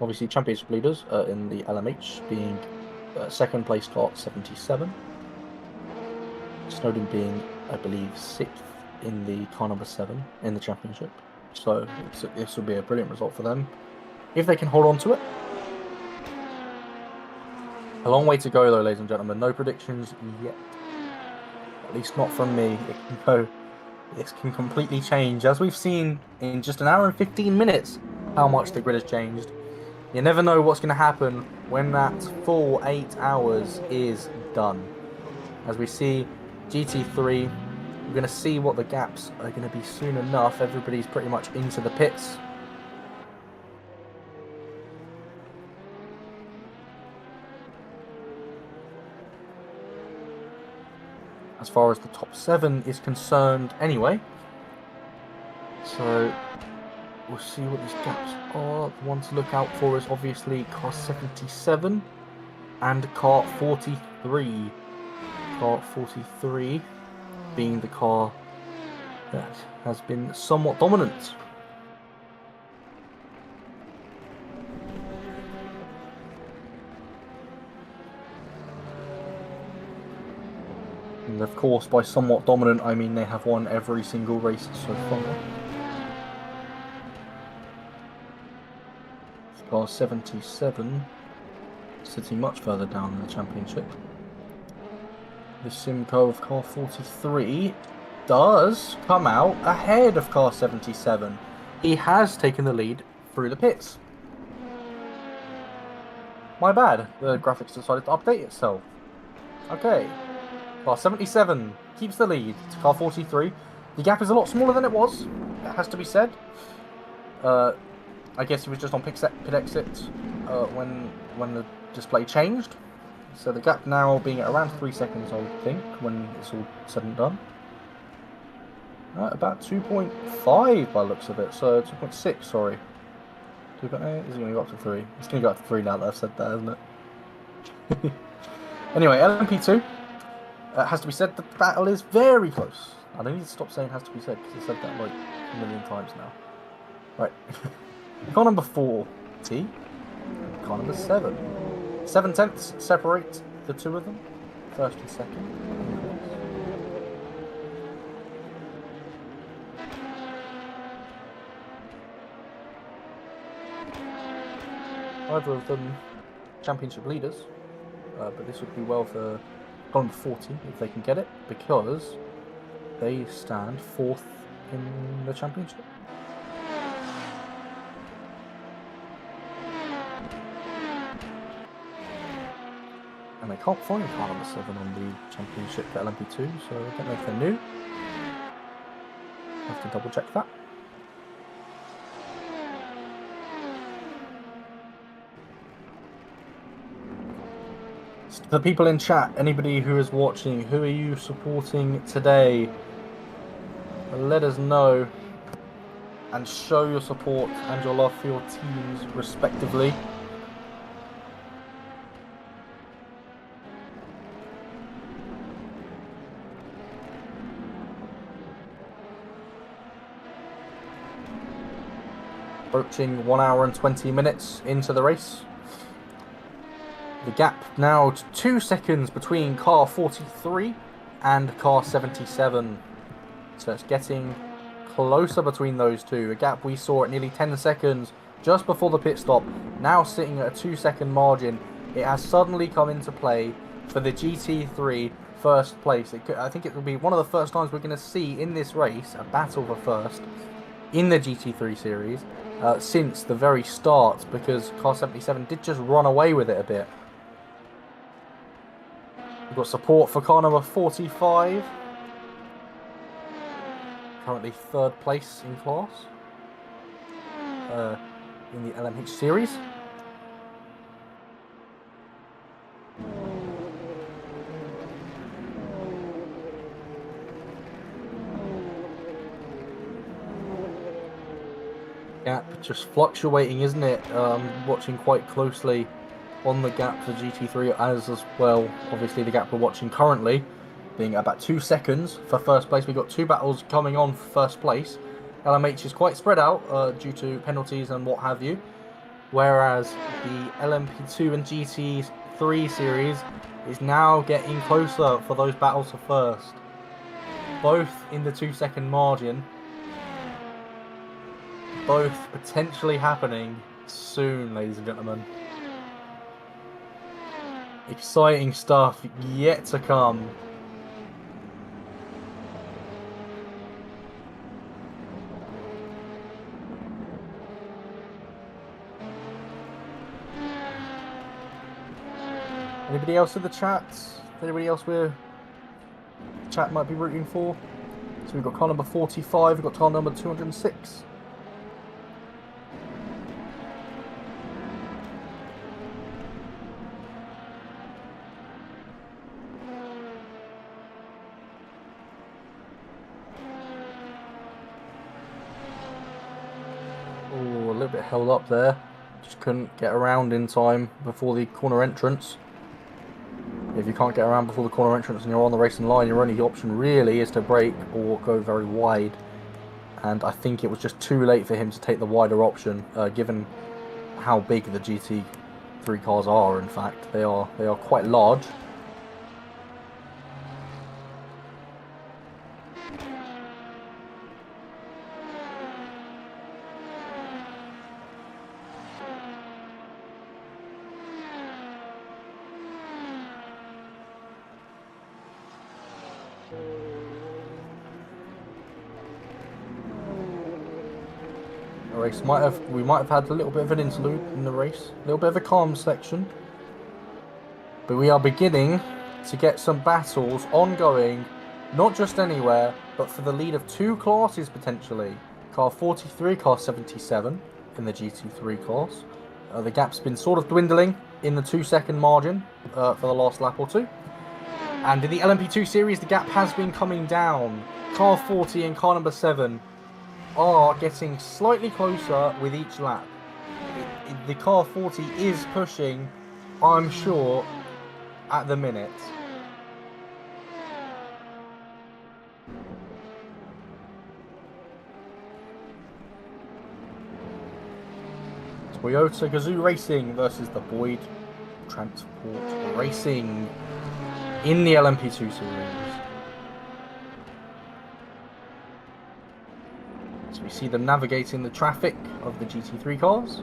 Obviously, championship leaders in the LMH being second place car 77. Snowden being, I believe, 6th in the car number 7 in the championship. So this will be a brilliant result for them if they can hold on to it. A long way to go, though, ladies and gentlemen. No predictions yet. At least not from me. This can completely change, as we've seen in just an hour and 15 minutes, how much the grid has changed. You never know what's going to happen when that full 8 hours is done. As we see GT3, we're going to see what the gaps are going to be soon enough. Everybody's pretty much into the pits. As far as the top 7 is concerned anyway. So we'll see what these gaps are. The one to look out for is obviously car 77 and car 43. Car 43 being the car that has been somewhat dominant. And of course, by somewhat dominant, I mean they have won every single race so far. Car 77 sitting much further down in the championship. The Simcoe of car 43 does come out ahead of car 77. He has taken the lead through the pits. My bad, the graphics decided to update itself. Okay. Car 77 keeps the lead to car 43. The gap is a lot smaller than it was, it has to be said. I guess he was just on pit exit when the display changed. So the gap now being at around 3 seconds, I would think, when it's all said and done. About 2.5 by the looks of it, so 2.6, sorry. Is it going to go up to 3? It's going to go up to 3 now that I've said that, isn't it? Anyway, LMP2. Has to be said, the battle is very close. I don't need to stop saying has to be said, because I said that like a million times now. Right. Car number 40. Car number 7. 7/10 separate the two of them. First and second. Either of them championship leaders. But this would be well for car number 40 if they can get it, because they stand 4th in the championship. And I can't find car number 7 on the championship for LMP2, so I don't know if they're new. I have to double check that. For the people in chat, anybody who is watching, who are you supporting today? Let us know and show your support and your love for your teams respectively. Approaching 1 hour and 20 minutes into the race. The gap now to 2 seconds between car 43 and car 77. So it's getting closer between those two. A gap we saw at nearly 10 seconds just before the pit stop, now sitting at a 2-second margin. It has suddenly come into play for the GT3 first place. I think it will be one of the first times we're going to see in this race a battle for first in the GT3 series since the very start, because car 77 did just run away with it a bit. We've got support for car number 45. Currently 3rd place in class in the LMH series. Gap just fluctuating, isn't it? Watching quite closely on the gap for GT3 as well. Obviously the gap we're watching currently being about 2 seconds for first place. We've got 2 battles coming on for first place. LMH is quite spread out due to penalties and what have you, whereas the LMP2 and GT3 series is now getting closer for those battles for first, both in the 2-second margin, both potentially happening soon, ladies and gentlemen. Exciting stuff yet to come. Anybody else in the chat? Anybody else where chat might be rooting for? So we've got car number 45, we've got car number 206. Oh, a little bit held up there. Just couldn't get around in time before the corner entrance. If you can't get around before the corner entrance and you're on the racing line, your only option really is to brake or go very wide. And I think it was just too late for him to take the wider option, given how big the GT3 cars are. In fact, they are quite large. Race we might have had a little bit of an interlude in the race, a little bit of a calm section, but we are beginning to get some battles ongoing, not just anywhere, but for the lead of 2 classes potentially. Car 43, car 77 in the GT3 class. The gap's been sort of dwindling in the 2-second margin for the last lap or two, and in the LMP2 series the gap has been coming down. Car 40 and car number 7 are getting slightly closer with each lap. The car 40 is pushing, I'm sure, at the minute. Toyota Gazoo Racing versus the Boyd Transport Racing in the LMP2 series. So we see them navigating the traffic of the GT3 cars.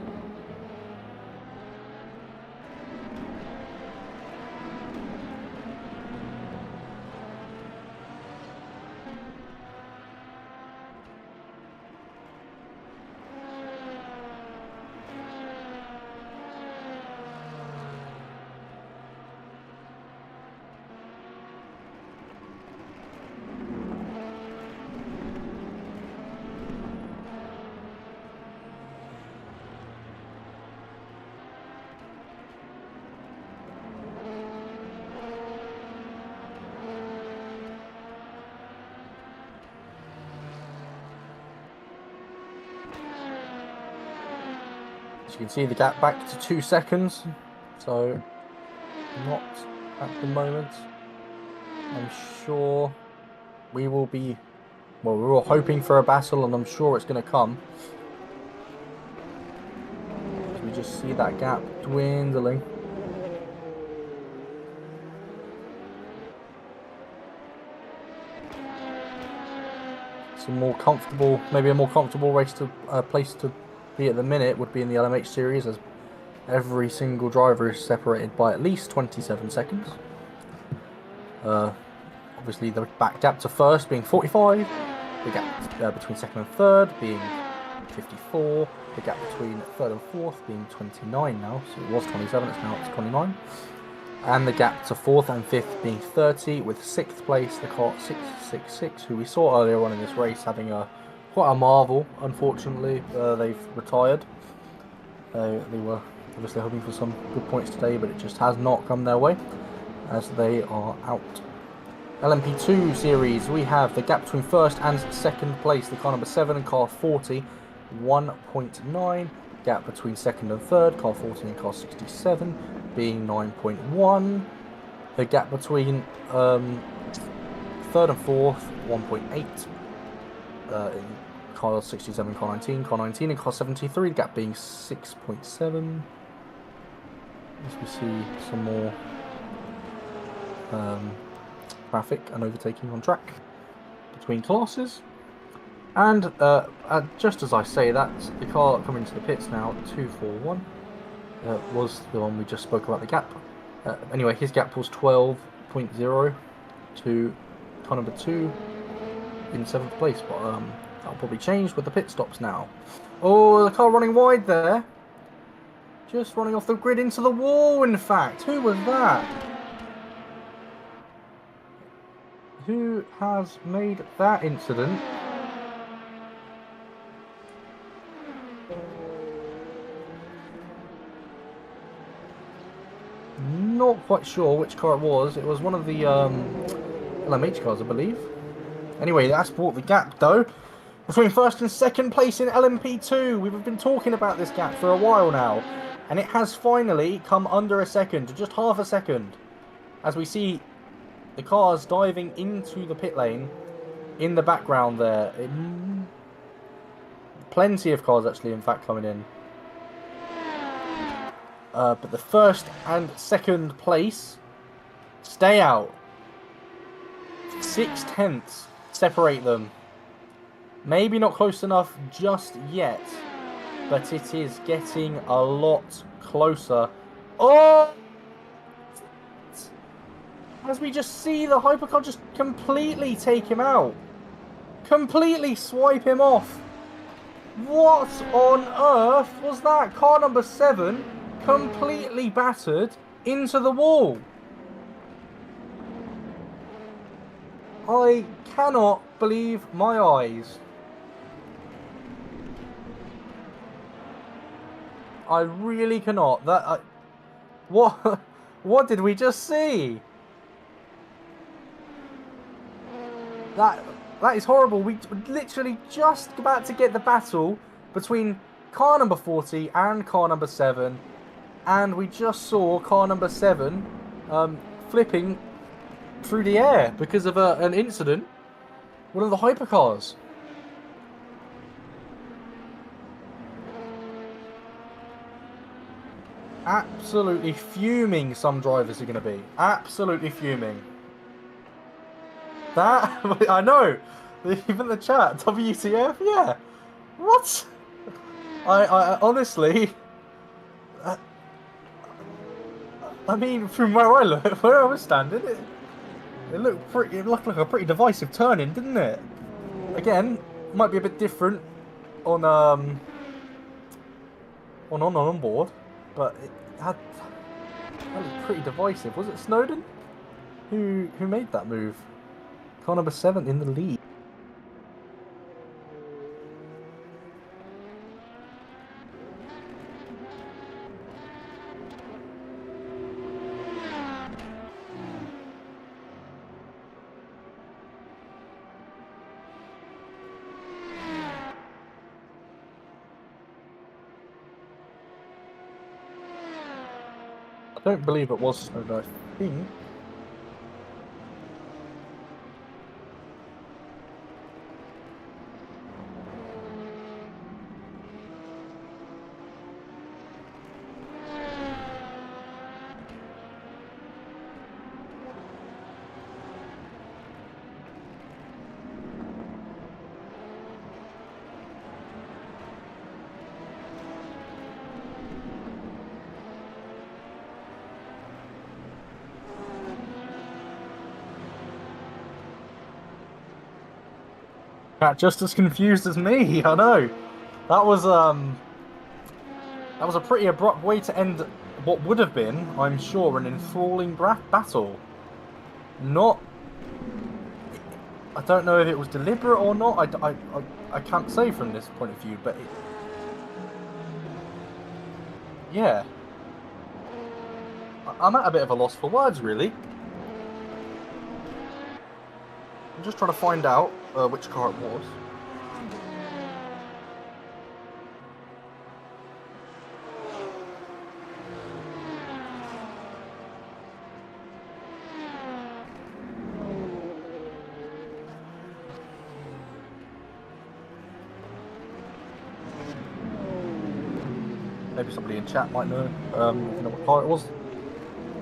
As you can see, the gap back to 2 seconds. So, not at the moment. I'm sure we will be... Well, we're all hoping for a battle, and I'm sure it's going to come. As we just see that gap dwindling. Some more comfortable, maybe a more comfortable race to place to be at the minute would be in the LMH series, as every single driver is separated by at least 27 seconds. Obviously, the back gap to first being 45, the gap between second and third being 54, the gap between third and fourth being 29 now, so it was 27, it's now up to 29. And the gap to fourth and fifth being 30, with sixth place the car 666, who we saw earlier on in this race having quite a marvel. Unfortunately, they've retired. They were obviously hoping for some good points today, but it just has not come their way, as they are out. LMP2 series, we have the gap between first and second place, the car number 7 and car 40, 1.9. Gap between second and third, car 40 and car 67, being 9.1. The gap between third and fourth, 1.8. In car 67, car 19 and car 73, the gap being 6.7. As we see some more traffic and overtaking on track between classes. And just as I say that, the car coming to the pits now, 241, was the one we just spoke about the gap. Anyway, his gap was 12.0 to car number 2 in 7th place, but that'll probably change with the pit stops now. Oh, the car running wide there. Just running off the grid into the wall, in fact. Who was that? Who has made that incident? Not quite sure which car it was. It was one of the LMH cars, I believe. Anyway, that's brought the gap, though, between first and second place in LMP2. We've been talking about this gap for a while now, and it has finally come under a second, just half a second, as we see the cars diving into the pit lane in the background there. Plenty of cars, actually, in fact, coming in. But the first and second place stay out. 0.6 separate them. Maybe not close enough just yet, but it is getting a lot closer. Oh! As we just see the hypercar just completely take him out. Completely swipe him off. What on earth was that? Car number 7 completely battered into the wall. I cannot believe my eyes. I really cannot. What did we just see? That is horrible. We literally just about to get the battle between car number 40 and car number 7, and we just saw car number 7 flipping through the air because of an incident. One of the hypercars. Absolutely fuming some drivers are going to be. Absolutely fuming. That, I know. Even the chat, WTF, yeah. What? I honestly... I mean, from where I was standing, it looked like a pretty divisive turn-in, didn't it? Again, might be a bit different on board, but it had that was pretty divisive. Was it Snowden who made that move? Car number 7 in the lead. I don't believe it was snowed, I think. Cat just as confused as me, I know. That was a pretty abrupt way to end what would have been, I'm sure, an enthralling battle. Not, I don't know if it was deliberate or not. I can't say from this point of view, but yeah, I'm at a bit of a loss for words, really. I'm just trying to find out which car it was. Maybe somebody in chat might know, if you know what car it was.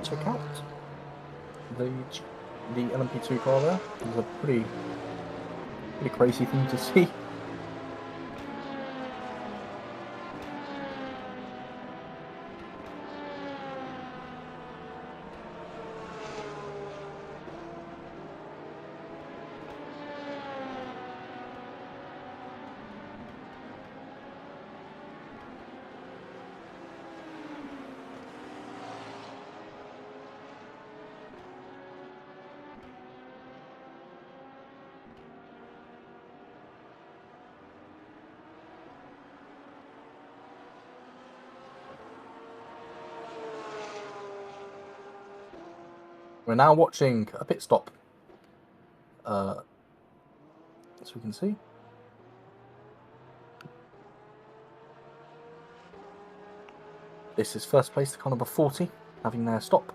Check out the LMP2 car there. It's a pretty crazy thing to see. We're now watching a pit stop. As we can see. This is first place to car number 40, having their stop.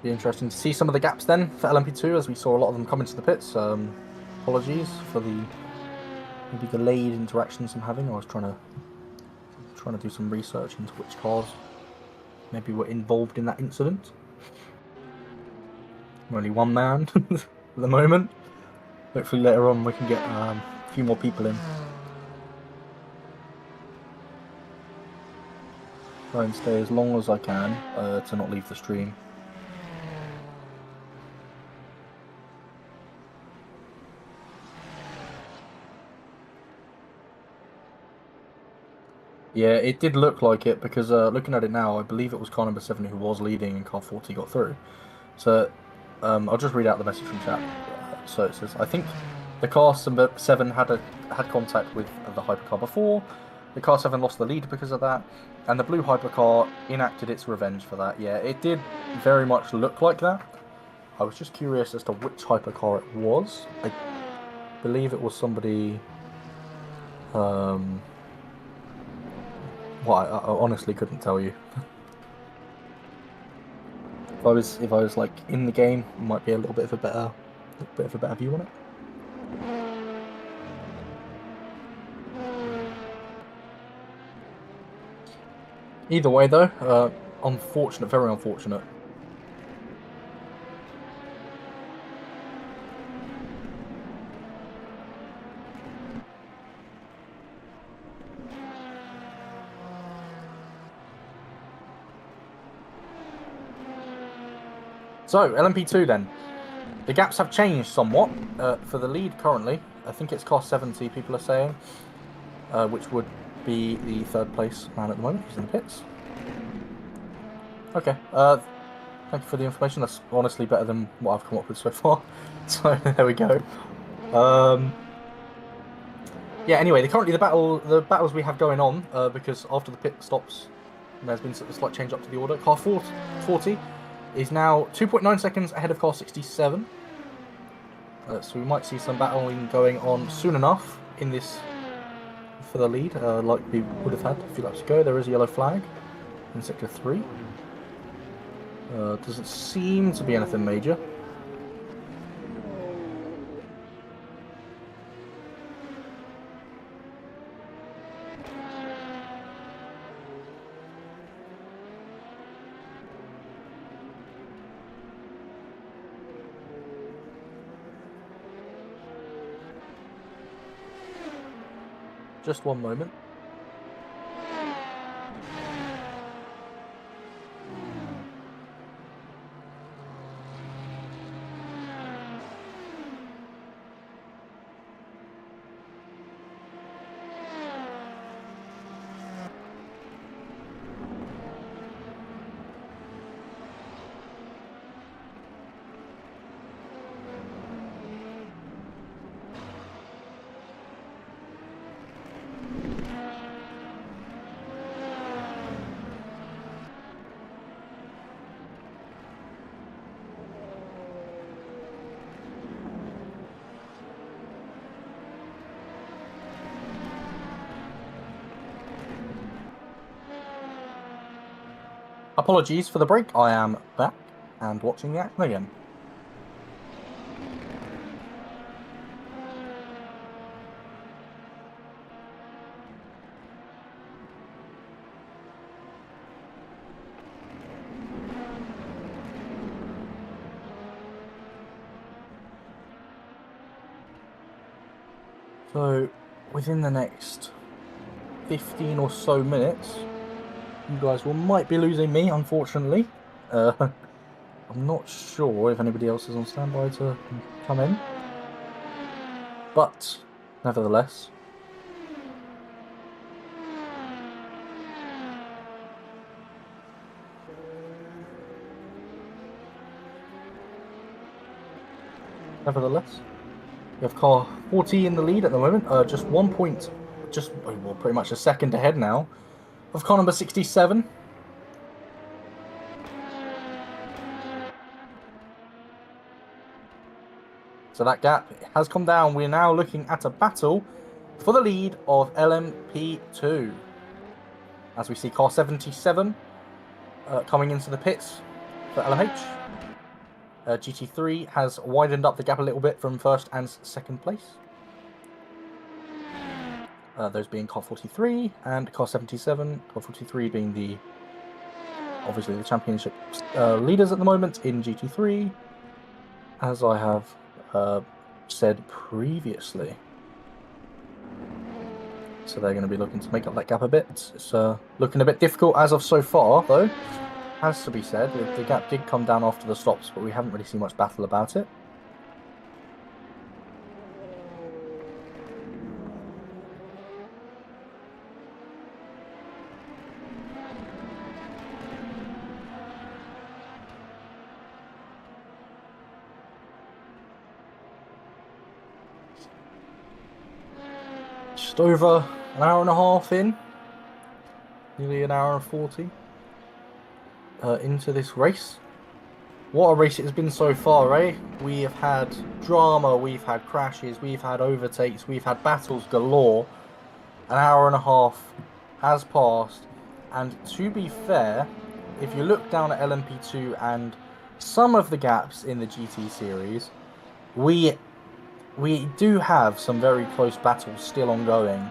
Be interesting to see some of the gaps then for LMP2, as we saw a lot of them come into the pits. Apologies for the maybe delayed interactions I'm having. I was trying to do some research into which cars maybe were involved in that incident. I'm only one man at the moment. Hopefully later on we can get a few more people in. Try and stay as long as I can to not leave the stream. Yeah, it did look like it, because looking at it now, I believe it was car number 7 who was leading and car 40 got through. So I'll just read out the message from chat. So it says, I think the car 7 had contact with the hypercar before. The car 7 lost the lead because of that, and the blue hypercar enacted its revenge for that. Yeah, it did very much look like that. I was just curious as to which hypercar it was. I believe it was somebody... Well, I honestly couldn't tell you. If I was like in the game, it might be a little bit of a better view on it. Either way, though, unfortunate, very unfortunate. So, LMP2 then. The gaps have changed somewhat for the lead currently. I think it's car 70, people are saying, which would be the third place man at the moment, who's in the pits. Okay. Thank you for the information. That's honestly better than what I've come up with so far. So there we go. Um, yeah. Anyway, the battles we have going on, because after the pit stops, there's been a slight change up to the order. Car 40 is now 2.9 seconds ahead of car 67. So we might see some battling going on soon enough in this for the lead, like we would have had a few laps ago. There is a yellow flag in sector 3. Doesn't seem to be anything major. Just one moment. Apologies for the break. I am back and watching the action again. So, within the next 15 or so minutes, you guys might be losing me, unfortunately. I'm not sure if anybody else is on standby to come in. But, nevertheless. Nevertheless, we have car 40 in the lead at the moment. Just 1 point, well, pretty much a second ahead now of car number 67. So that gap has come down. We're now looking at a battle for the lead of LMP2. As we see car 77 coming into the pits for LMH. GT3 has widened up the gap a little bit from first and second place. Those being car 43 and car 77. Car 43 being obviously the championship leaders at the moment in GT3, as I have said previously. So they're going to be looking to make up that gap a bit. It's looking a bit difficult as of so far, though. Has to be said, the gap did come down after the stops, but we haven't really seen much battle about it. Just over an hour and a half in, nearly an hour and 40 into this race. What a race it has been so far, eh? We have had drama, we've had crashes, we've had overtakes, we've had battles galore. An hour and a half has passed, and to be fair, if you look down at LMP2 and some of the gaps in the GT series, we do have some very close battles still ongoing.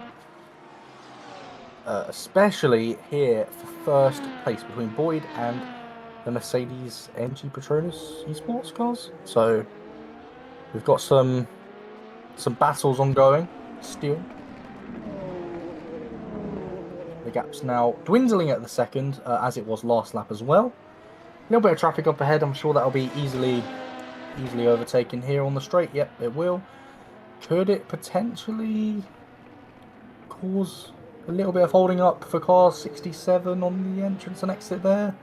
Especially here for first place between Boyd and the Mercedes MG Petronas esports cars. So we've got some battles ongoing still. The gap's now dwindling at the second, as it was last lap as well. A little bit of traffic up ahead. I'm sure that'll be easily overtaken here on the straight. Yep, it will. Could it potentially cause a little bit of holding up for car 67 on the entrance and exit there?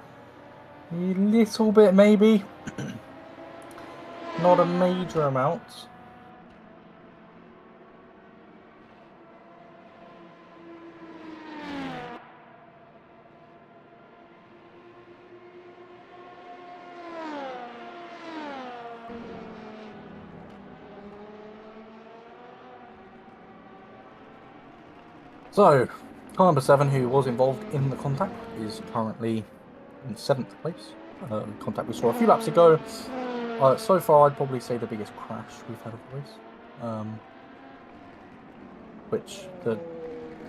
A little bit, maybe. Not a major amount. So, car number 7, who was involved in the contact, is currently in 7th place. Contact we saw a few laps ago. So far, I'd probably say the biggest crash we've had of the race. Which the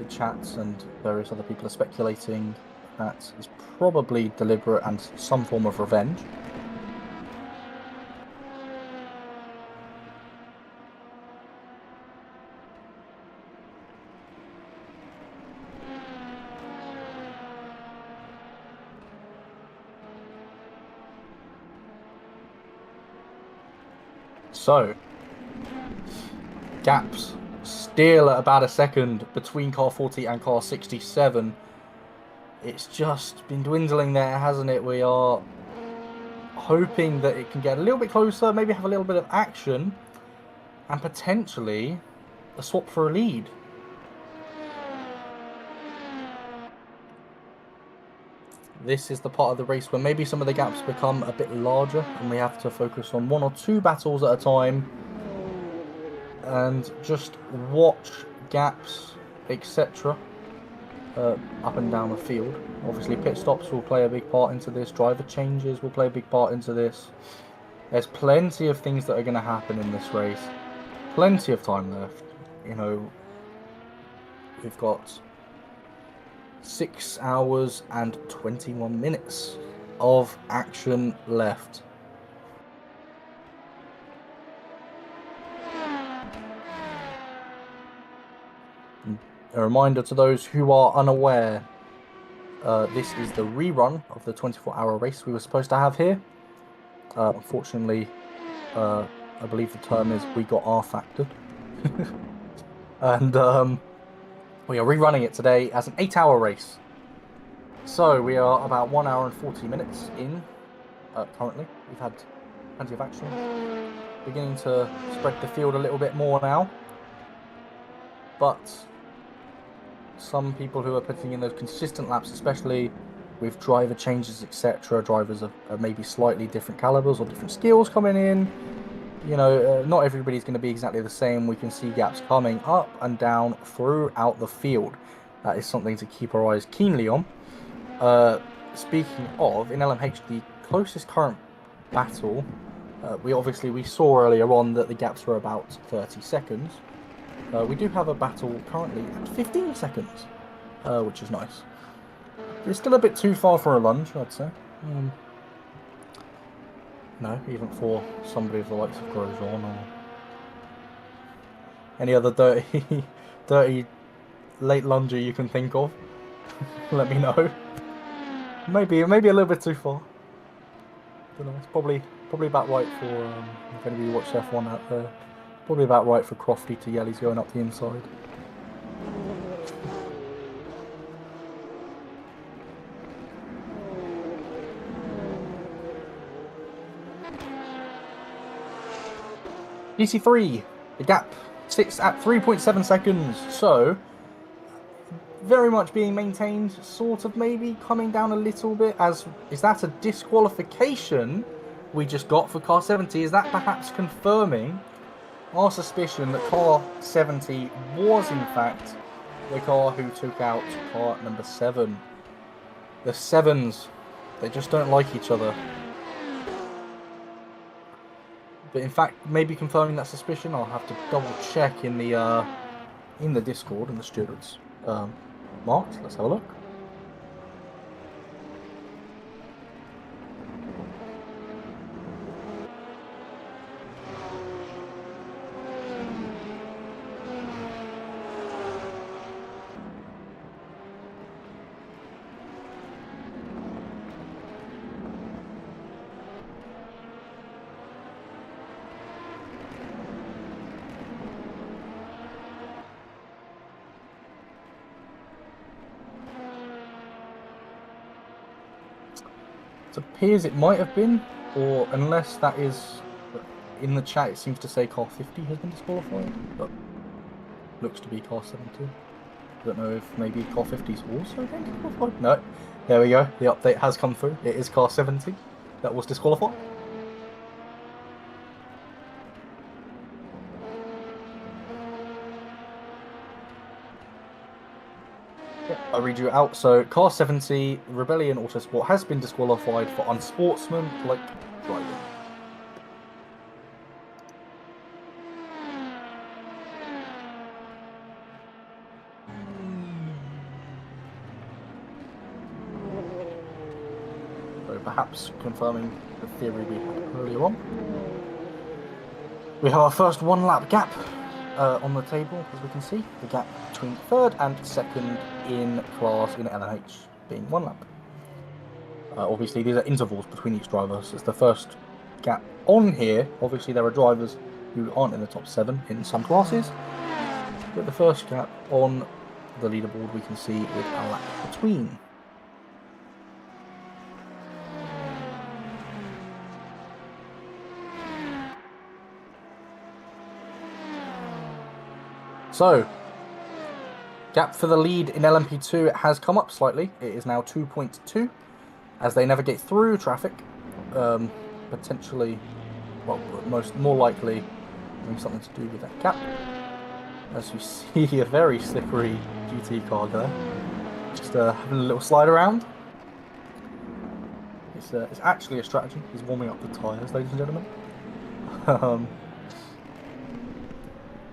chats and various other people are speculating that is probably deliberate and some form of revenge. So, gaps still at about a second between car 40 and car 67. It's just been dwindling there, hasn't it? We are hoping that it can get a little bit closer, maybe have a little bit of action, and potentially a swap for a lead. This is the part of the race where maybe some of the gaps become a bit larger and we have to focus on 1 or 2 battles at a time and just watch gaps, etc. Up and down the field. Obviously pit stops will play a big part into this, driver changes will play a big part into this. There's plenty of things that are going to happen in this race. Plenty of time left. You know, we've got 6 hours and 21 minutes of action left. A reminder to those who are unaware, this is the rerun of the 24-hour race we were supposed to have here. Unfortunately, I believe the term is we got R-factored. And we are rerunning it today as an 8-hour race. So we are about 1 hour and 40 minutes in currently. We've had plenty of action. Beginning to spread the field a little bit more now. But some people who are putting in those consistent laps, especially with driver changes, etc., drivers of maybe slightly different calibers or different skills coming in. You know, not everybody's going to be exactly the same. We can see gaps coming up and down throughout the field. That is something to keep our eyes keenly on. Speaking of, in LMH, the closest current battle, we saw earlier on that the gaps were about 30 seconds. We do have a battle currently at 15 seconds, which is nice. It's still a bit too far for a lunge, I'd say. No, even for somebody of the likes of Grosjean or any other dirty late lunger you can think of. Let me know. Maybe a little bit too far. Don't know. It's probably about right for if anybody watched F1 out there. Probably about right for Crofty to yell he's going up the inside. DC3, the gap sits at 3.7 seconds, so very much being maintained, sort of maybe coming down a little bit. Is that a disqualification we just got for car 70? Is that perhaps confirming our suspicion that car 70 was in fact the car who took out car number 7? The 7s, they just don't like each other. But in fact, maybe confirming that suspicion, I'll have to double check in the Discord and the stewards marked. Let's have a look. It appears it might have been, or unless that is in the chat, it seems to say car 50 has been disqualified, but looks to be car 70. I don't know if maybe car 50 is also getting disqualified. No, there we go. The update has come through. It is car 70 that was disqualified. Yeah, I'll read you out. So, car 70, Rebellion Autosport has been disqualified for unsportsmanlike driving. So perhaps confirming the theory we had earlier on. We have our first one-lap gap on the table, as we can see. The gap between third and second in class in LMH being 1 lap. Obviously, these are intervals between each driver, so it's the first gap on here. Obviously, there are drivers who aren't in the top 7 in some classes, but the first gap on the leaderboard we can see with a lap between. So, gap for the lead in LMP2 has come up slightly. It is now 2.2 as they navigate through traffic, potentially, well, more likely having something to do with that gap. As you see, a very slippery GT car there, just having a little slide around. It's actually a strategy. He's warming up the tyres, ladies and gentlemen.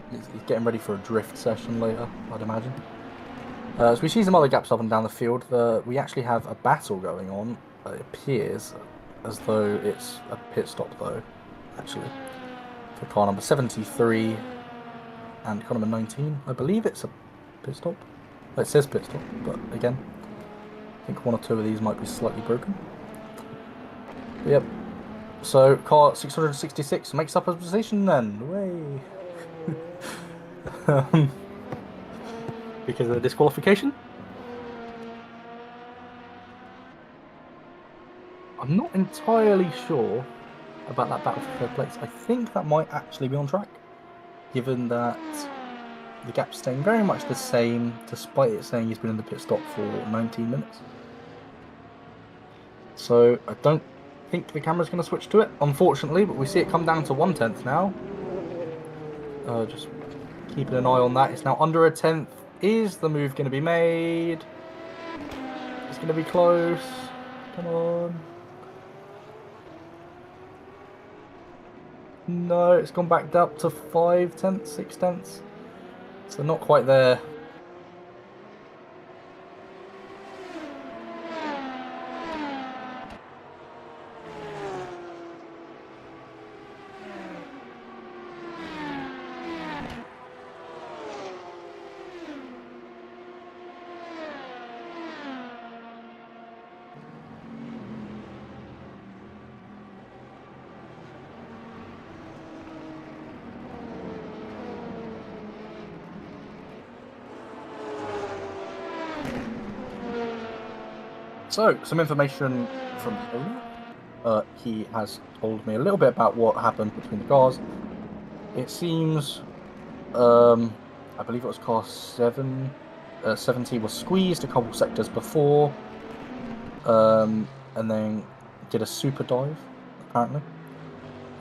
He's getting ready for a drift session later, I'd imagine. So we see some other gaps up and down the field. We actually have a battle going on. It appears as though it's a pit stop, though, actually. For car number 73 and car number 19. I believe it's a pit stop. It says pit stop, but again, I think one or two of these might be slightly broken. But yep. So car 666 makes up a position then. Way. Because of the disqualification. I'm not entirely sure about that battle for third place. I think that might actually be on track, given that the gap's staying very much the same, despite it saying he's been in the pit stop for 19 minutes. So I don't think the camera's going to switch to it, unfortunately, but we see it come down to 1/10 now. Just keeping an eye on that. It's now under a 10th. Is the move going to be made? It's going to be close. Come on. No, it's gone back up to 5/10, 6/10. So not quite there. So, some information from the owner. He has told me a little bit about what happened between the cars. It seems, I believe it was car 70 was squeezed a couple sectors before, and then did a super dive, apparently.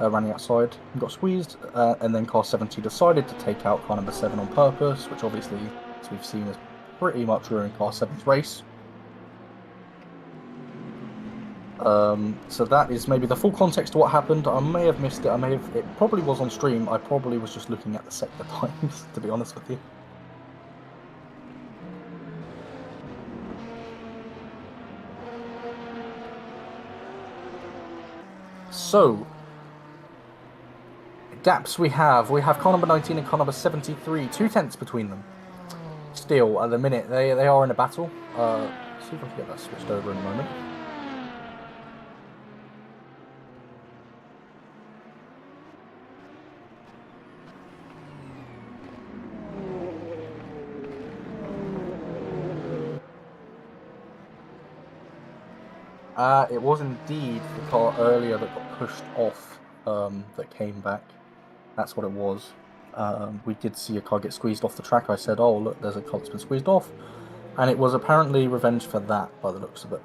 Running outside and got squeezed, and then car 70 decided to take out car number 7 on purpose, which obviously, as we've seen, has pretty much ruined car 7's race. So that is maybe the full context to what happened. I may have missed it. It probably was on stream. I probably was just looking at the sector times, to be honest with you. So, gaps we have car number 19 and car number 73, 2/10 between them. Still, at the minute, they are in a battle. See if I can get that switched over in a moment. It was indeed the car earlier that got pushed off that came back. That's what it was. We did see a car get squeezed off the track. I said, oh, look, there's a car that's been squeezed off. And it was apparently revenge for that, by the looks of it.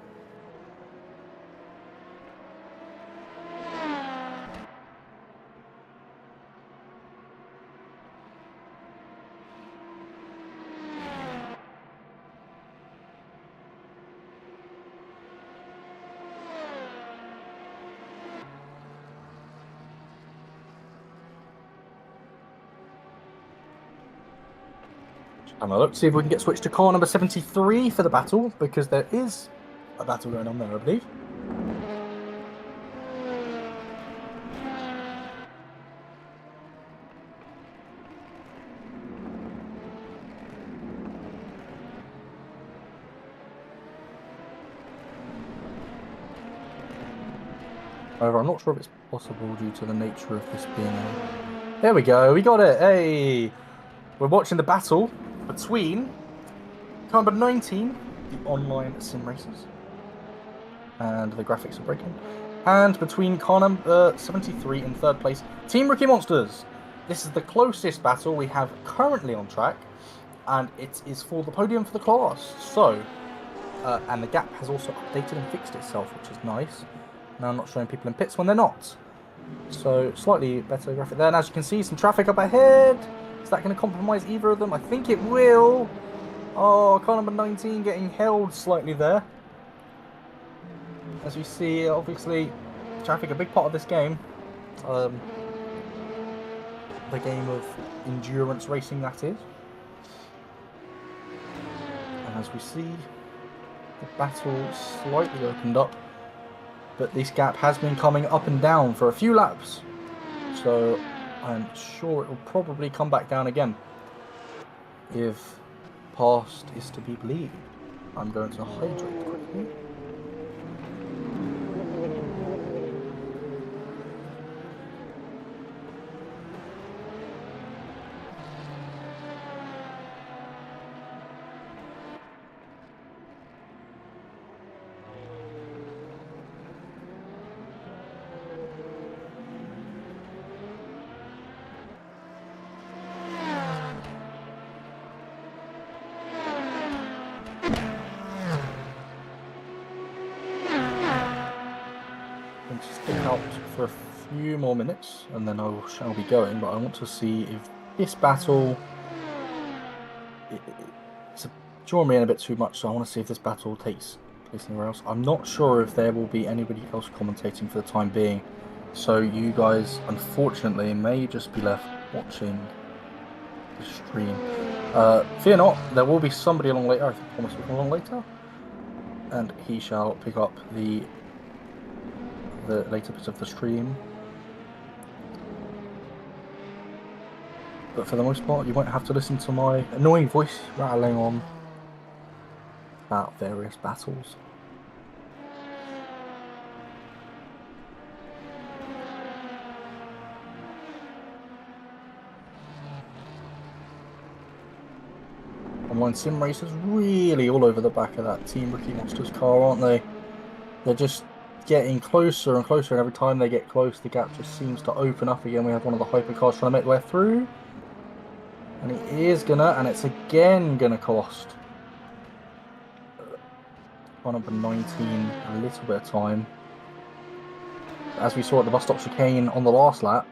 And let's see if we can get switched to car number 73 for the battle, because there is a battle going on there, I believe. However, I'm not sure if it's possible due to the nature of this being a... There we go, we got it! Hey! We're watching the battle between car number 19, the online sim racers, and the graphics are breaking, and between car number 73 in third place, Team Rookie Monsters. This is the closest battle we have currently on track, and it is for the podium for the class. So, and the gap has also updated and fixed itself, which is nice. Now I'm not showing people in pits when they're not. So, slightly better graphic there, and as you can see, some traffic up ahead. Is that going to compromise either of them? I think it will. Oh, car number 19 getting held slightly there. As you see, obviously, traffic a big part of this game. The game of endurance racing, that is. And as we see, the battle slightly opened up. But this gap has been coming up and down for a few laps. So I'm sure it will probably come back down again, if past is to be believed. I'm going to hydrate quickly. Stick out for a few more minutes and then I shall be going, but I want to see if this battle it's drawing me in a bit too much, so I want to see if this battle takes place anywhere else. I'm not sure if there will be anybody else commentating for the time being, so you guys unfortunately may just be left watching the stream. Fear not, there will be somebody along later. I think Thomas will come along later, and he shall pick up the later bits of the stream. But for the most part, you won't have to listen to my annoying voice rattling on about various battles. Online sim racers really all over the back of that Team Rookie Monsters car, aren't they? They're just getting closer and closer, and every time they get close, the gap just seems to open up again. We have one of the hypercars trying to make their way through, and it is gonna, and it's again gonna cost car number 19 a little bit of time. As we saw at the bus stop chicane on the last lap,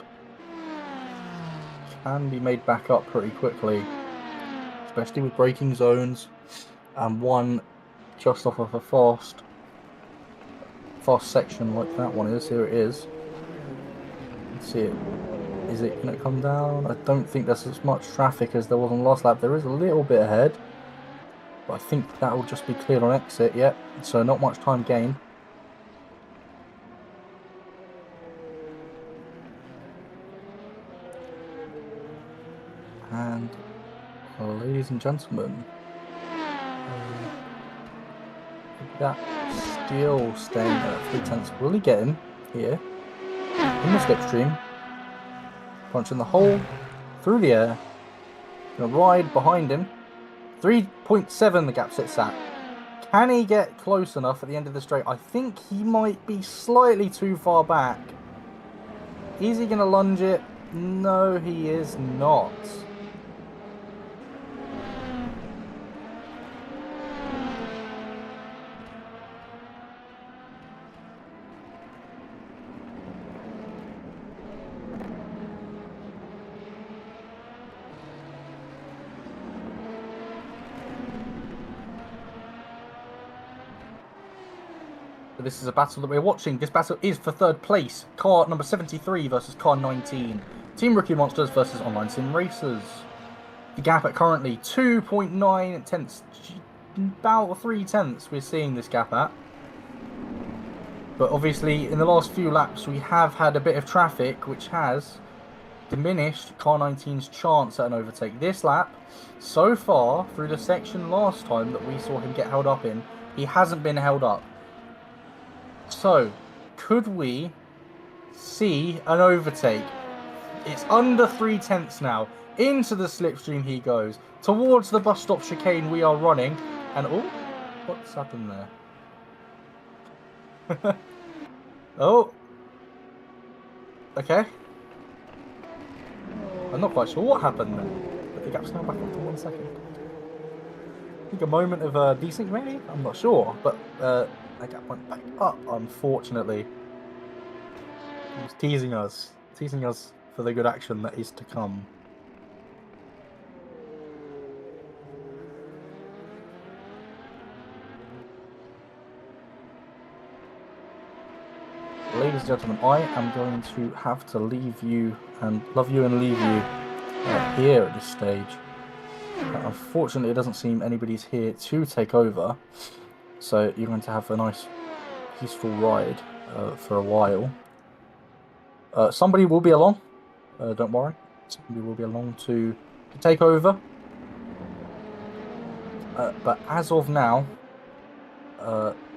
can be made back up pretty quickly, especially with braking zones, and one just off of a fast section like that one is. Here it is. Let's see it. Is it going to come down? I don't think there's as much traffic as there was on the last lap. There is a little bit ahead, but I think that will just be cleared on exit. Yep, so not much time gained. And ladies and gentlemen, that still staying at 3/10. Will he get him here in the slipstream? Punching the hole through the air. Gonna ride behind him. 3.7 the gap sits at. Can he get close enough at the end of the straight? I think he might be slightly too far back. Is he going to lunge it? No, he is not. But this is a battle that we're watching. This battle is for third place. Car number 73 versus car 19. Team Rookie Monsters versus Online Sim Racers. The gap at currently 2.9 tenths. About 3 tenths we're seeing this gap at. But obviously, in the last few laps, we have had a bit of traffic, which has diminished car 19's chance at an overtake. This lap, so far, through the section last time that we saw him get held up in, he hasn't been held up. So, could we see an overtake? It's under 3 tenths now. Into the slipstream he goes. Towards the bus stop chicane we are running. And, oh, what's happened there? Oh. Okay. I'm not quite sure what happened there. But the gap's now back up to 1 second. I think a moment of desync maybe? I'm not sure. But that gap went back up, unfortunately. He was teasing us for the good action that is to come. Ladies and gentlemen, I am going to have to leave you and love you and leave you here at this stage. Unfortunately, it doesn't seem anybody's here to take over, so you're going to have a nice, peaceful ride for a while. Somebody will be along, don't worry. Somebody will be along to take over. But as of now,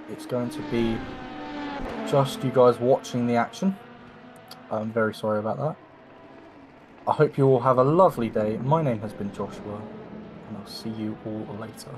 it's going to be just you guys watching the action. I'm very sorry about that. I hope you all have a lovely day. My name has been Joshua, and I'll see you all later.